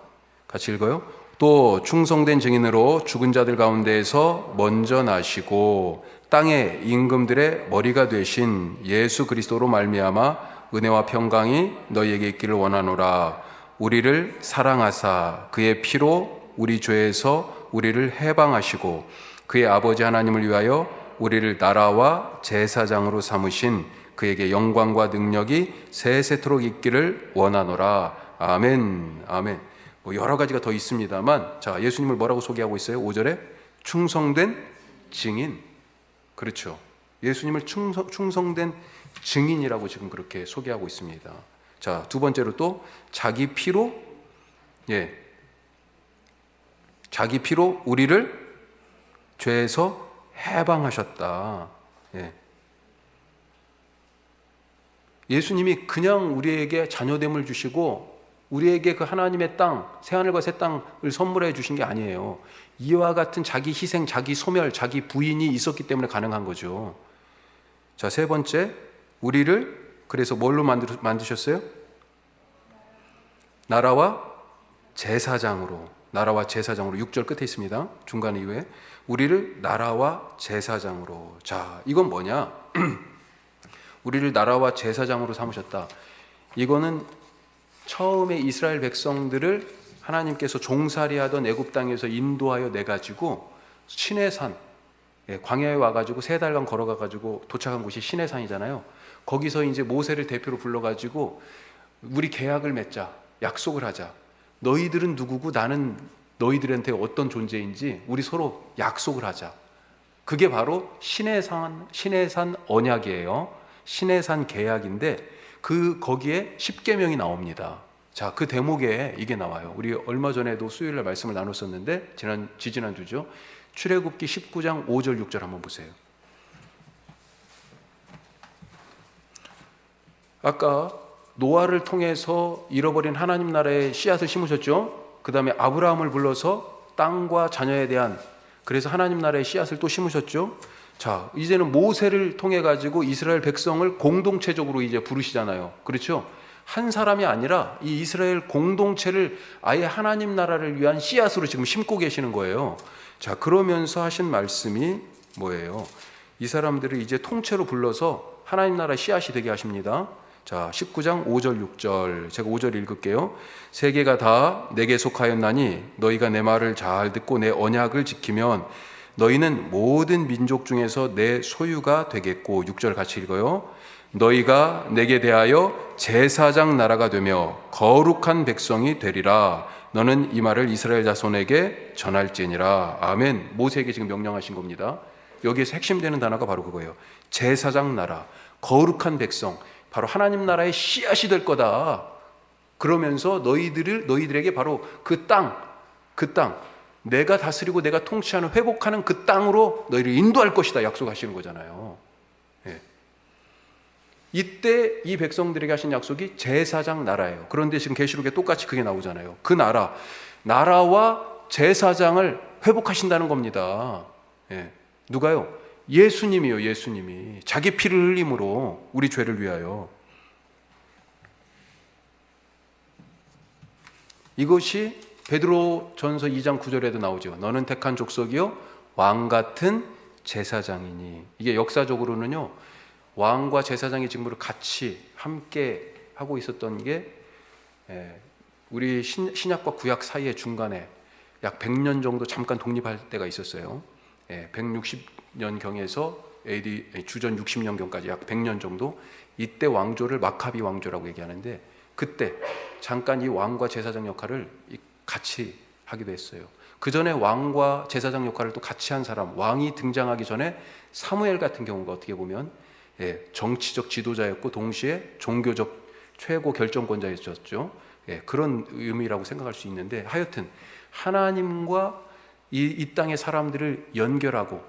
같이 읽어요. 또 충성된 증인으로 죽은 자들 가운데에서 먼저 나시고 땅의 임금들의 머리가 되신 예수 그리스도로 말미암아 은혜와 평강이 너희에게 있기를 원하노라. 우리를 사랑하사 그의 피로 우리 죄에서 우리를 해방하시고 그의 아버지 하나님을 위하여 우리를 나라와 제사장으로 삼으신 그에게 영광과 능력이 세세토록 있기를 원하노라. 아멘. 아멘. 뭐 여러 가지가 더 있습니다만, 자, 예수님을 뭐라고 소개하고 있어요? 5절에 충성된 증인. 그렇죠. 예수님을 충성된 증인이라고 지금 그렇게 소개하고 있습니다. 자, 두 번째로 또 자기 피로, 예, 자기 피로 우리를 죄에서 해방하셨다. 예. 예수님이 그냥 우리에게 자녀됨을 주시고 우리에게 그 하나님의 땅, 새하늘과 새 땅을 선물해 주신 게 아니에요. 이와 같은 자기 희생, 자기 소멸, 자기 부인이 있었기 때문에 가능한 거죠. 자, 세 번째, 우리를 그래서 뭘로 만드셨어요? 나라와 제사장으로. 나라와 제사장으로 6절 끝에 있습니다. 중간 이후에 우리를 나라와 제사장으로. 자, 이건 뭐냐? 우리를 나라와 제사장으로 삼으셨다. 이거는 처음에 이스라엘 백성들을 하나님께서 종살이하던 애굽 땅에서 인도하여 내가지고 시내산, 광야에 와가지고 3달간 걸어가가지고 도착한 곳이 시내산이잖아요. 거기서 이제 모세를 대표로 불러가지고 우리 계약을 맺자, 약속을 하자. 너희들은 누구고 나는 너희들한테 어떤 존재인지 우리 서로 약속을 하자. 그게 바로 시내산 언약이에요. 시내산 계약인데 거기에 십계명이 나옵니다. 자, 그 대목에 이게 나와요. 우리 얼마 전에도 수요일날 말씀을 나눴었는데 지지난주죠. 출애굽기 19장 5절 6절 한번 보세요. 아까 노아를 통해서 잃어버린 하나님 나라의 씨앗을 심으셨죠. 그 다음에 아브라함을 불러서 땅과 자녀에 대한, 그래서 하나님 나라의 씨앗을 또 심으셨죠. 자, 이제는 모세를 통해 가지고 이스라엘 백성을 공동체적으로 이제 부르시잖아요. 그렇죠? 한 사람이 아니라 이 이스라엘 공동체를 아예 하나님 나라를 위한 씨앗으로 지금 심고 계시는 거예요. 자, 그러면서 하신 말씀이 뭐예요? 이 사람들을 이제 통째로 불러서 하나님 나라 씨앗이 되게 하십니다. 자, 19장 5절 6절 제가 5절 읽을게요. 세계가 다 내게 속하였나니 너희가 내 말을 잘 듣고 내 언약을 지키면 너희는 모든 민족 중에서 내 소유가 되겠고. 6절 같이 읽어요. 너희가 내게 대하여 제사장 나라가 되며 거룩한 백성이 되리라. 너는 이 말을 이스라엘 자손에게 전할지니라. 아멘. 모세에게 지금 명령하신 겁니다. 여기에서 핵심되는 단어가 바로 그거예요. 제사장 나라, 거룩한 백성, 바로 하나님 나라의 씨앗이 될 거다. 그러면서 너희들에게 바로 그 땅, 내가 다스리고 내가 통치하는, 회복하는 그 땅으로 너희를 인도할 것이다 약속하시는 거잖아요. 예. 이때 이 백성들에게 하신 약속이 제사장 나라예요. 그런데 지금 계시록에 똑같이 그게 나오잖아요. 그 나라와 제사장을 회복하신다는 겁니다. 예. 누가요? 예수님이요. 예수님이 자기 피를 흘림으로 우리 죄를 위하여. 이것이 베드로 전서 2장 9절에도 나오죠. 너는 택한 족속이요 왕 같은 제사장이니. 이게 역사적으로는요, 왕과 제사장의 직무를 같이 함께 하고 있었던 게 우리 신약과 구약 사이의 중간에 약 100년 정도 잠깐 독립할 때가 있었어요. 160년경에서 AD 주전 60년경까지 약 100년 정도. 이때 왕조를 마카비 왕조라고 얘기하는데, 그때 잠깐 이 왕과 제사장 역할을 같이 하기도 했어요. 그 전에 왕과 제사장 역할을 또 같이 한 사람, 왕이 등장하기 전에 사무엘 같은 경우가 어떻게 보면 정치적 지도자였고 동시에 종교적 최고 결정권자였죠. 그런 의미라고 생각할 수 있는데, 하여튼 하나님과 이 땅의 사람들을 연결하고,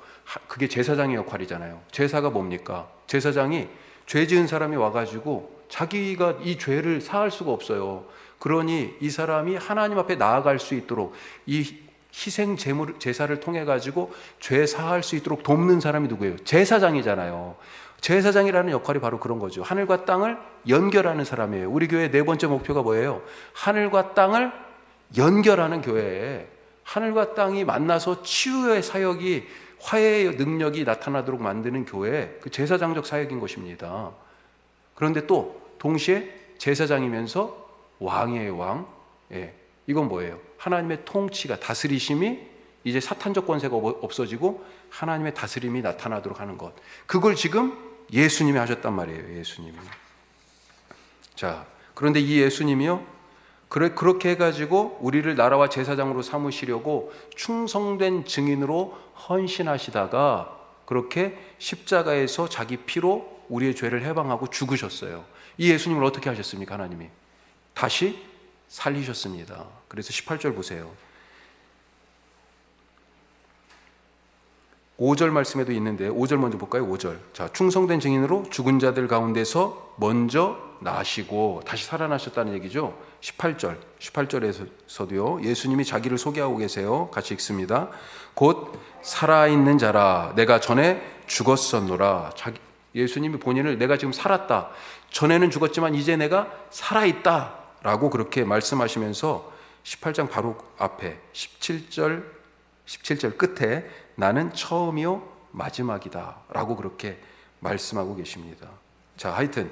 그게 제사장의 역할이잖아요. 제사가 뭡니까? 제사장이 죄 지은 사람이 와가지고 자기가 이 죄를 사할 수가 없어요. 그러니 이 사람이 하나님 앞에 나아갈 수 있도록 이 희생 제사를 통해 가지고 죄 사할 수 있도록 돕는 사람이 누구예요? 제사장이잖아요. 제사장이라는 역할이 바로 그런 거죠. 하늘과 땅을 연결하는 사람이에요. 우리 교회 네 번째 목표가 뭐예요? 하늘과 땅을 연결하는 교회. 하늘과 땅이 만나서 치유의 사역이, 화해의 능력이 나타나도록 만드는 교회, 그 제사장적 사역인 것입니다. 그런데 또 동시에 제사장이면서 왕이에요. 왕. 이건 뭐예요? 하나님의 통치가, 다스리심이 이제 사탄적 권세가 없어지고 하나님의 다스림이 나타나도록 하는 것. 그걸 지금 예수님이 하셨단 말이에요. 예수님이. 자, 그런데 이 예수님이요, 그렇게 해가지고 우리를 나라와 제사장으로 삼으시려고 충성된 증인으로 헌신하시다가 그렇게 십자가에서 자기 피로 우리의 죄를 해방하고 죽으셨어요. 이 예수님을 어떻게 하셨습니까? 하나님이 다시 살리셨습니다. 그래서 18절 보세요. 5절 말씀에도 있는데 5절 먼저 볼까요? 5절. 자, 충성된 증인으로 죽은 자들 가운데서 먼저 나시고 다시 살아나셨다는 얘기죠. 18절에서도요. 예수님이 자기를 소개하고 계세요. 같이 읽습니다. 곧 살아있는 자라 내가 전에 죽었었노라. 예수님이 본인을 내가 지금 살았다. 전에는 죽었지만 이제 내가 살아있다. 라고 그렇게 말씀하시면서 18장 바로 앞에 17절 끝에 나는 처음이요 마지막이다 라고 그렇게 말씀하고 계십니다. 자, 하여튼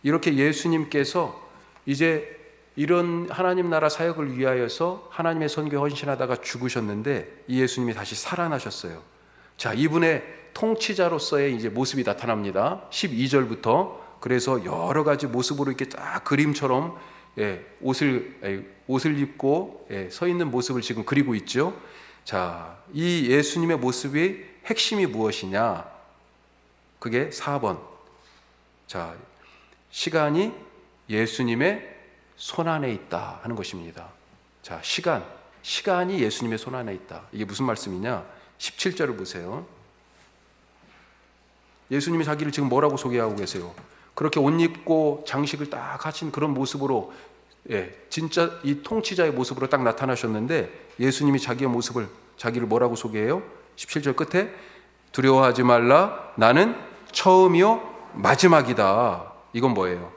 이렇게 예수님께서 이제 이런 하나님 나라 사역을 위하여서 하나님의 선교에 헌신하다가 죽으셨는데 이 예수님이 다시 살아나셨어요. 자, 이분의 통치자로서의 이제 모습이 나타납니다. 12절부터. 그래서 여러 가지 모습으로 이렇게 딱 그림처럼 옷을 입고 서 있는 모습을 지금 그리고 있죠. 자, 이 예수님의 모습의 핵심이 무엇이냐? 그게 4번. 자, 시간이 예수님의 손 안에 있다 하는 것입니다. 자, 시간이 예수님의 손 안에 있다. 이게 무슨 말씀이냐? 17절을 보세요. 예수님이 자기를 지금 뭐라고 소개하고 계세요? 그렇게 옷 입고 장식을 딱 하신 그런 모습으로, 진짜 이 통치자의 모습으로 딱 나타나셨는데 예수님이 자기를 뭐라고 소개해요? 17절 끝에 두려워하지 말라, 나는 처음이요 마지막이다. 이건 뭐예요?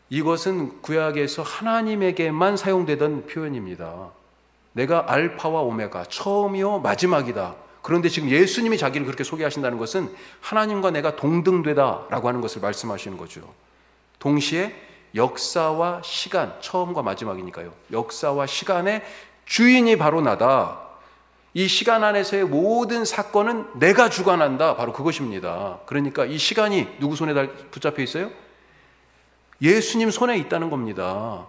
이것은 구약에서 하나님에게만 사용되던 표현입니다. 내가 알파와 오메가, 처음이요 마지막이다. 그런데 지금 예수님이 자기를 그렇게 소개하신다는 것은 하나님과 내가 동등되다라고 하는 것을 말씀하시는 거죠. 동시에 역사와 시간, 처음과 마지막이니까요. 역사와 시간의 주인이 바로 나다. 이 시간 안에서의 모든 사건은 내가 주관한다. 바로 그것입니다. 그러니까 이 시간이 누구 손에 붙잡혀 있어요? 예수님 손에 있다는 겁니다.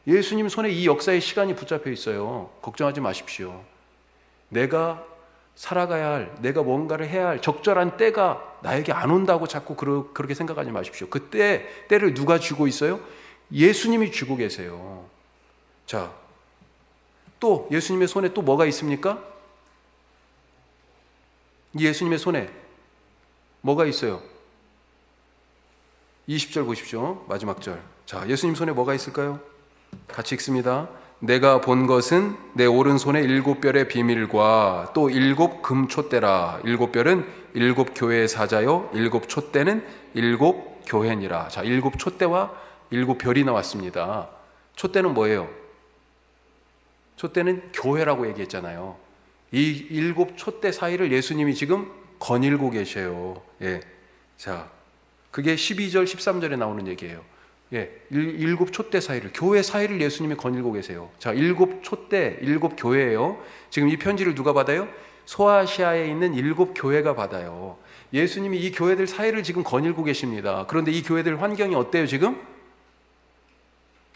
예수님 손에 이 역사의 시간이 붙잡혀 있어요. 걱정하지 마십시오. 내가 살아가야 할, 내가 뭔가를 해야 할 적절한 때가 나에게 안 온다고 자꾸 그렇게 생각하지 마십시오. 그때 때를 누가 쥐고 있어요? 예수님이 쥐고 계세요. 자, 또 예수님의 손에 또 뭐가 있습니까? 예수님의 손에 뭐가 있어요? 20절 보십시오. 마지막 절. 자, 예수님 손에 뭐가 있을까요? 같이 읽습니다. 내가 본 것은 내 오른손에 7별의 비밀과 또 7 금촛대라. 7별은 7 교회의 사자요, 7 촛대는 7 교회니라. 자, 7 촛대와 7 별이 나왔습니다. 촛대는 뭐예요? 촛대는 교회라고 얘기했잖아요. 이 7 촛대 사이를 예수님이 지금 거닐고 계셔요. 자, 그게 12절 13절에 나오는 얘기예요. 7 촛대 사이를, 교회 사이를 예수님이 거닐고 계세요. 자, 7 촛대, 7 교회예요. 지금 이 편지를 누가 받아요? 소아시아에 있는 7 교회가 받아요. 예수님이 이 교회들 사이를 지금 거닐고 계십니다. 그런데 이 교회들 환경이 어때요 지금?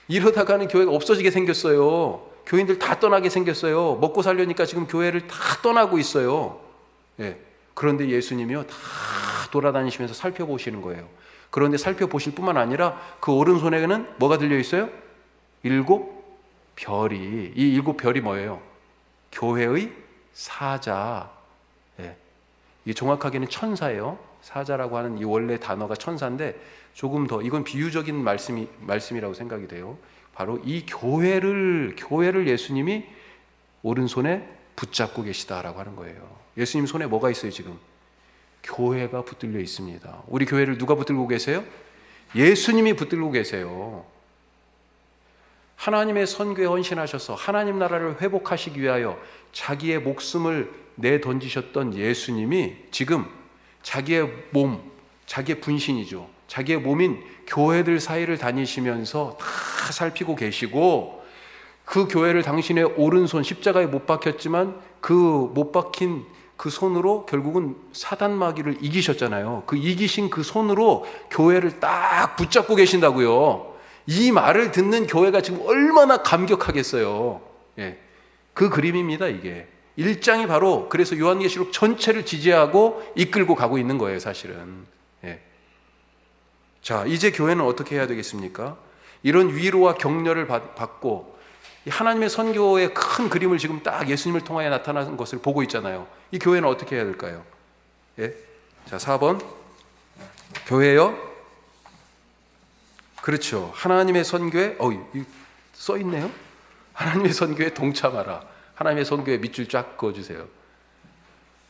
이러다가는 교회가 없어지게 생겼어요. 교인들 다 떠나게 생겼어요. 먹고 살려니까 지금 교회를 다 떠나고 있어요. 그런데 예수님이요 다 돌아다니시면서 살펴보시는 거예요. 그런데 살펴보실 뿐만 아니라 그 오른손에는 뭐가 들려 있어요? 7 별이. 이 7 별이 뭐예요? 교회의 사자. 이게 정확하게는 천사예요. 사자라고 하는 이 원래 단어가 천사인데 조금 더 이건 비유적인 말씀이라고 생각이 돼요. 바로 이 교회를 예수님이 오른손에 붙잡고 계시다라고 하는 거예요. 예수님 손에 뭐가 있어요 지금? 교회가 붙들려 있습니다. 우리 교회를 누가 붙들고 계세요? 예수님이 붙들고 계세요. 하나님의 선교에 헌신하셔서 하나님 나라를 회복하시기 위하여 자기의 목숨을 내던지셨던 예수님이 지금 자기의 몸, 자기의 분신이죠. 자기의 몸인 교회들 사이를 다니시면서 다 살피고 계시고, 그 교회를 당신의 오른손, 십자가에 못 박혔지만 그 못 박힌 그 손으로 결국은 사단 마귀를 이기셨잖아요. 그 이기신 그 손으로 교회를 딱 붙잡고 계신다고요. 이 말을 듣는 교회가 지금 얼마나 감격하겠어요. 그 그림입니다. 이게 1장이 바로 그래서 요한계시록 전체를 지지하고 이끌고 가고 있는 거예요 사실은. 자, 이제 교회는 어떻게 해야 되겠습니까? 이런 위로와 격려를 받고 하나님의 선교의 큰 그림을 지금 딱 예수님을 통하여 나타나는 것을 보고 있잖아요. 이 교회는 어떻게 해야 될까요? 자, 4번 교회요. 그렇죠. 하나님의 선교에 써 있네요. 하나님의 선교에 동참하라. 하나님의 선교에 밑줄 쫙 그어주세요.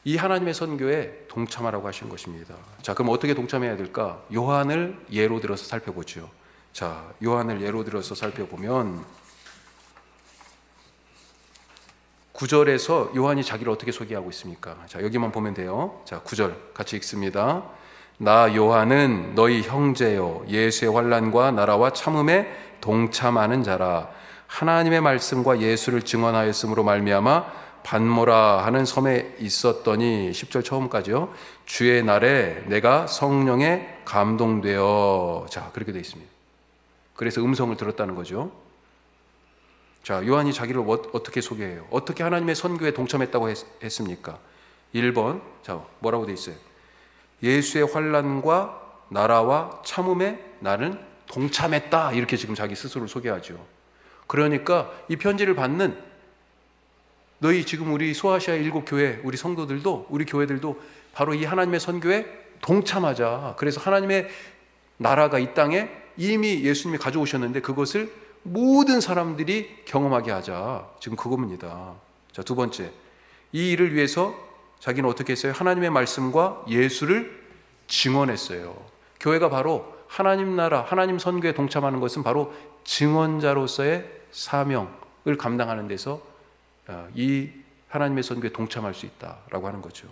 이 하나님의 선교에 동참하라고 하신 것입니다. 자, 그럼 어떻게 동참해야 될까? 요한을 예로 들어서 살펴보죠. 자, 요한을 예로 들어서 살펴보면 9절에서 요한이 자기를 어떻게 소개하고 있습니까? 자, 여기만 보면 돼요. 자, 9절 같이 읽습니다. 나 요한은 너희 형제요 예수의 환난과 나라와 참음에 동참하는 자라. 하나님의 말씀과 예수를 증언하였으므로 말미암아 반모라 하는 섬에 있었더니 10절 처음까지요. 주의 날에 내가 성령에 감동되어. 자, 그렇게 되어 있습니다. 그래서 음성을 들었다는 거죠. 자, 요한이 자기를 어떻게 소개해요? 어떻게 하나님의 선교에 동참했다고 했습니까? 1번, 자, 뭐라고 되어 있어요? 예수의 환난과 나라와 참음에 나는 동참했다. 이렇게 지금 자기 스스로를 소개하죠. 그러니까 이 편지를 받는 너희 지금 우리 소아시아 7교회 우리 성도들도 우리 교회들도 바로 이 하나님의 선교에 동참하자. 그래서 하나님의 나라가 이 땅에 이미 예수님이 가져오셨는데 그것을 모든 사람들이 경험하게 하자. 지금 그겁니다. 자, 두 번째, 이 일을 위해서 자기는 어떻게 했어요? 하나님의 말씀과 예수를 증언했어요. 교회가 바로 하나님 나라, 하나님 선교에 동참하는 것은 바로 증언자로서의 사명을 감당하는 데서 이 하나님의 선교에 동참할 수 있다라고 하는 거죠.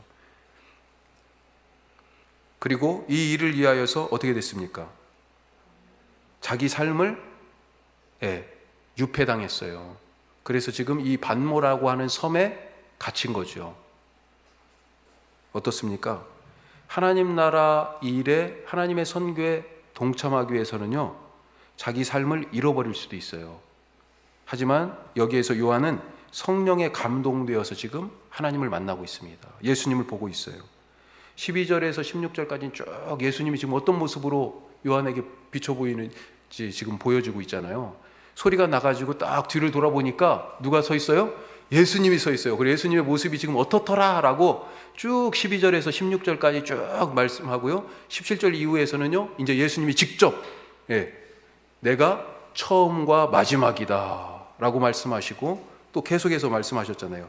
그리고 이 일을 위하여서 어떻게 됐습니까? 자기 삶을 유폐당했어요. 그래서 지금 이 반모라고 하는 섬에 갇힌 거죠. 어떻습니까? 하나님 나라 일에 하나님의 선교에 동참하기 위해서는요, 자기 삶을 잃어버릴 수도 있어요. 하지만 여기에서 요한은 성령에 감동되어서 지금 하나님을 만나고 있습니다. 예수님을 보고 있어요. 12절에서 16절까지는 쭉 예수님이 지금 어떤 모습으로 요한에게 비춰 보이는지 지금 보여주고 있잖아요. 소리가 나가지고 딱 뒤를 돌아보니까 누가 서 있어요? 예수님이 서 있어요. 그리고 예수님의 모습이 지금 어떻더라 라고 쭉 12절에서 16절까지 쭉 말씀하고요. 17절 이후에서는요, 이제 예수님이 직접 내가 처음과 마지막이다 라고 말씀하시고 또 계속해서 말씀하셨잖아요.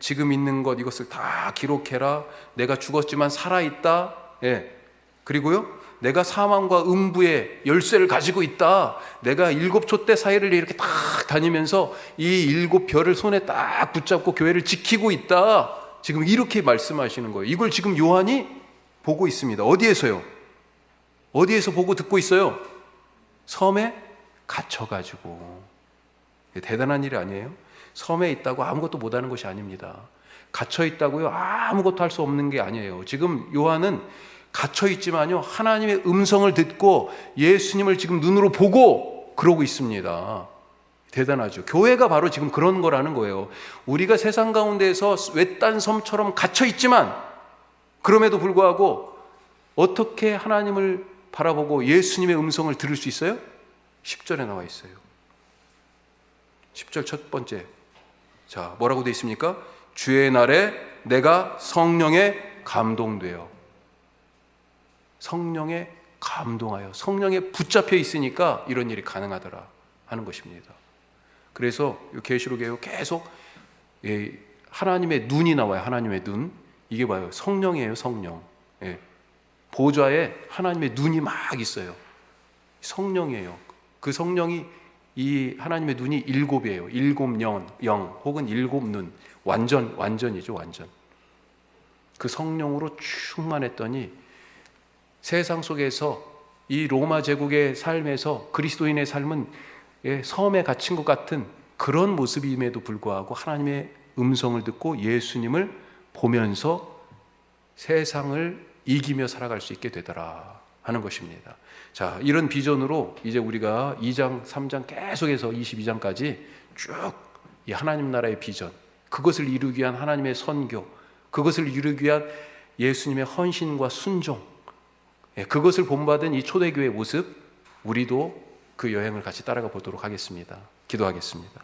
지금 있는 것 이것을 다 기록해라. 내가 죽었지만 살아있다. 그리고요, 내가 사망과 음부의 열쇠를 가지고 있다. 내가 7촛대 사이를 이렇게 딱 다니면서 이 7별을 손에 딱 붙잡고 교회를 지키고 있다. 지금 이렇게 말씀하시는 거예요. 이걸 지금 요한이 보고 있습니다. 어디에서요? 어디에서 보고 듣고 있어요? 섬에 갇혀가지고. 대단한 일이 아니에요? 섬에 있다고 아무것도 못하는 것이 아닙니다. 갇혀 있다고요? 아무것도 할 수 없는 게 아니에요. 지금 요한은 갇혀 있지만요, 하나님의 음성을 듣고 예수님을 지금 눈으로 보고 그러고 있습니다. 대단하죠. 교회가 바로 지금 그런 거라는 거예요. 우리가 세상 가운데에서 외딴 섬처럼 갇혀 있지만 그럼에도 불구하고 어떻게 하나님을 바라보고 예수님의 음성을 들을 수 있어요? 10절에 나와 있어요. 10절 첫 번째. 자, 뭐라고 되어 있습니까? 주의 날에 내가 성령에 감동되어. 성령에 감동하여, 성령에 붙잡혀 있으니까 이런 일이 가능하더라 하는 것입니다. 그래서 계시록에 계속 하나님의 눈이 나와요. 하나님의 눈. 이게 뭐예요? 성령이에요. 성령. 보좌에 하나님의 눈이 막 있어요. 성령이에요. 그 성령이 이 하나님의 눈이 7이에요. 7 영 혹은 7눈. 완전이죠. 완전. 그 성령으로 충만했더니 세상 속에서 이 로마 제국의 삶에서 그리스도인의 삶은 섬에 갇힌 것 같은 그런 모습임에도 불구하고 하나님의 음성을 듣고 예수님을 보면서 세상을 이기며 살아갈 수 있게 되더라 하는 것입니다. 자, 이런 비전으로 이제 우리가 2장, 3장 계속해서 22장까지 쭉 이 하나님 나라의 비전, 그것을 이루기 위한 하나님의 선교, 그것을 이루기 위한 예수님의 헌신과 순종, 그것을 본받은 이 초대교회의 모습, 우리도 그 여행을 같이 따라가 보도록 하겠습니다. 기도하겠습니다.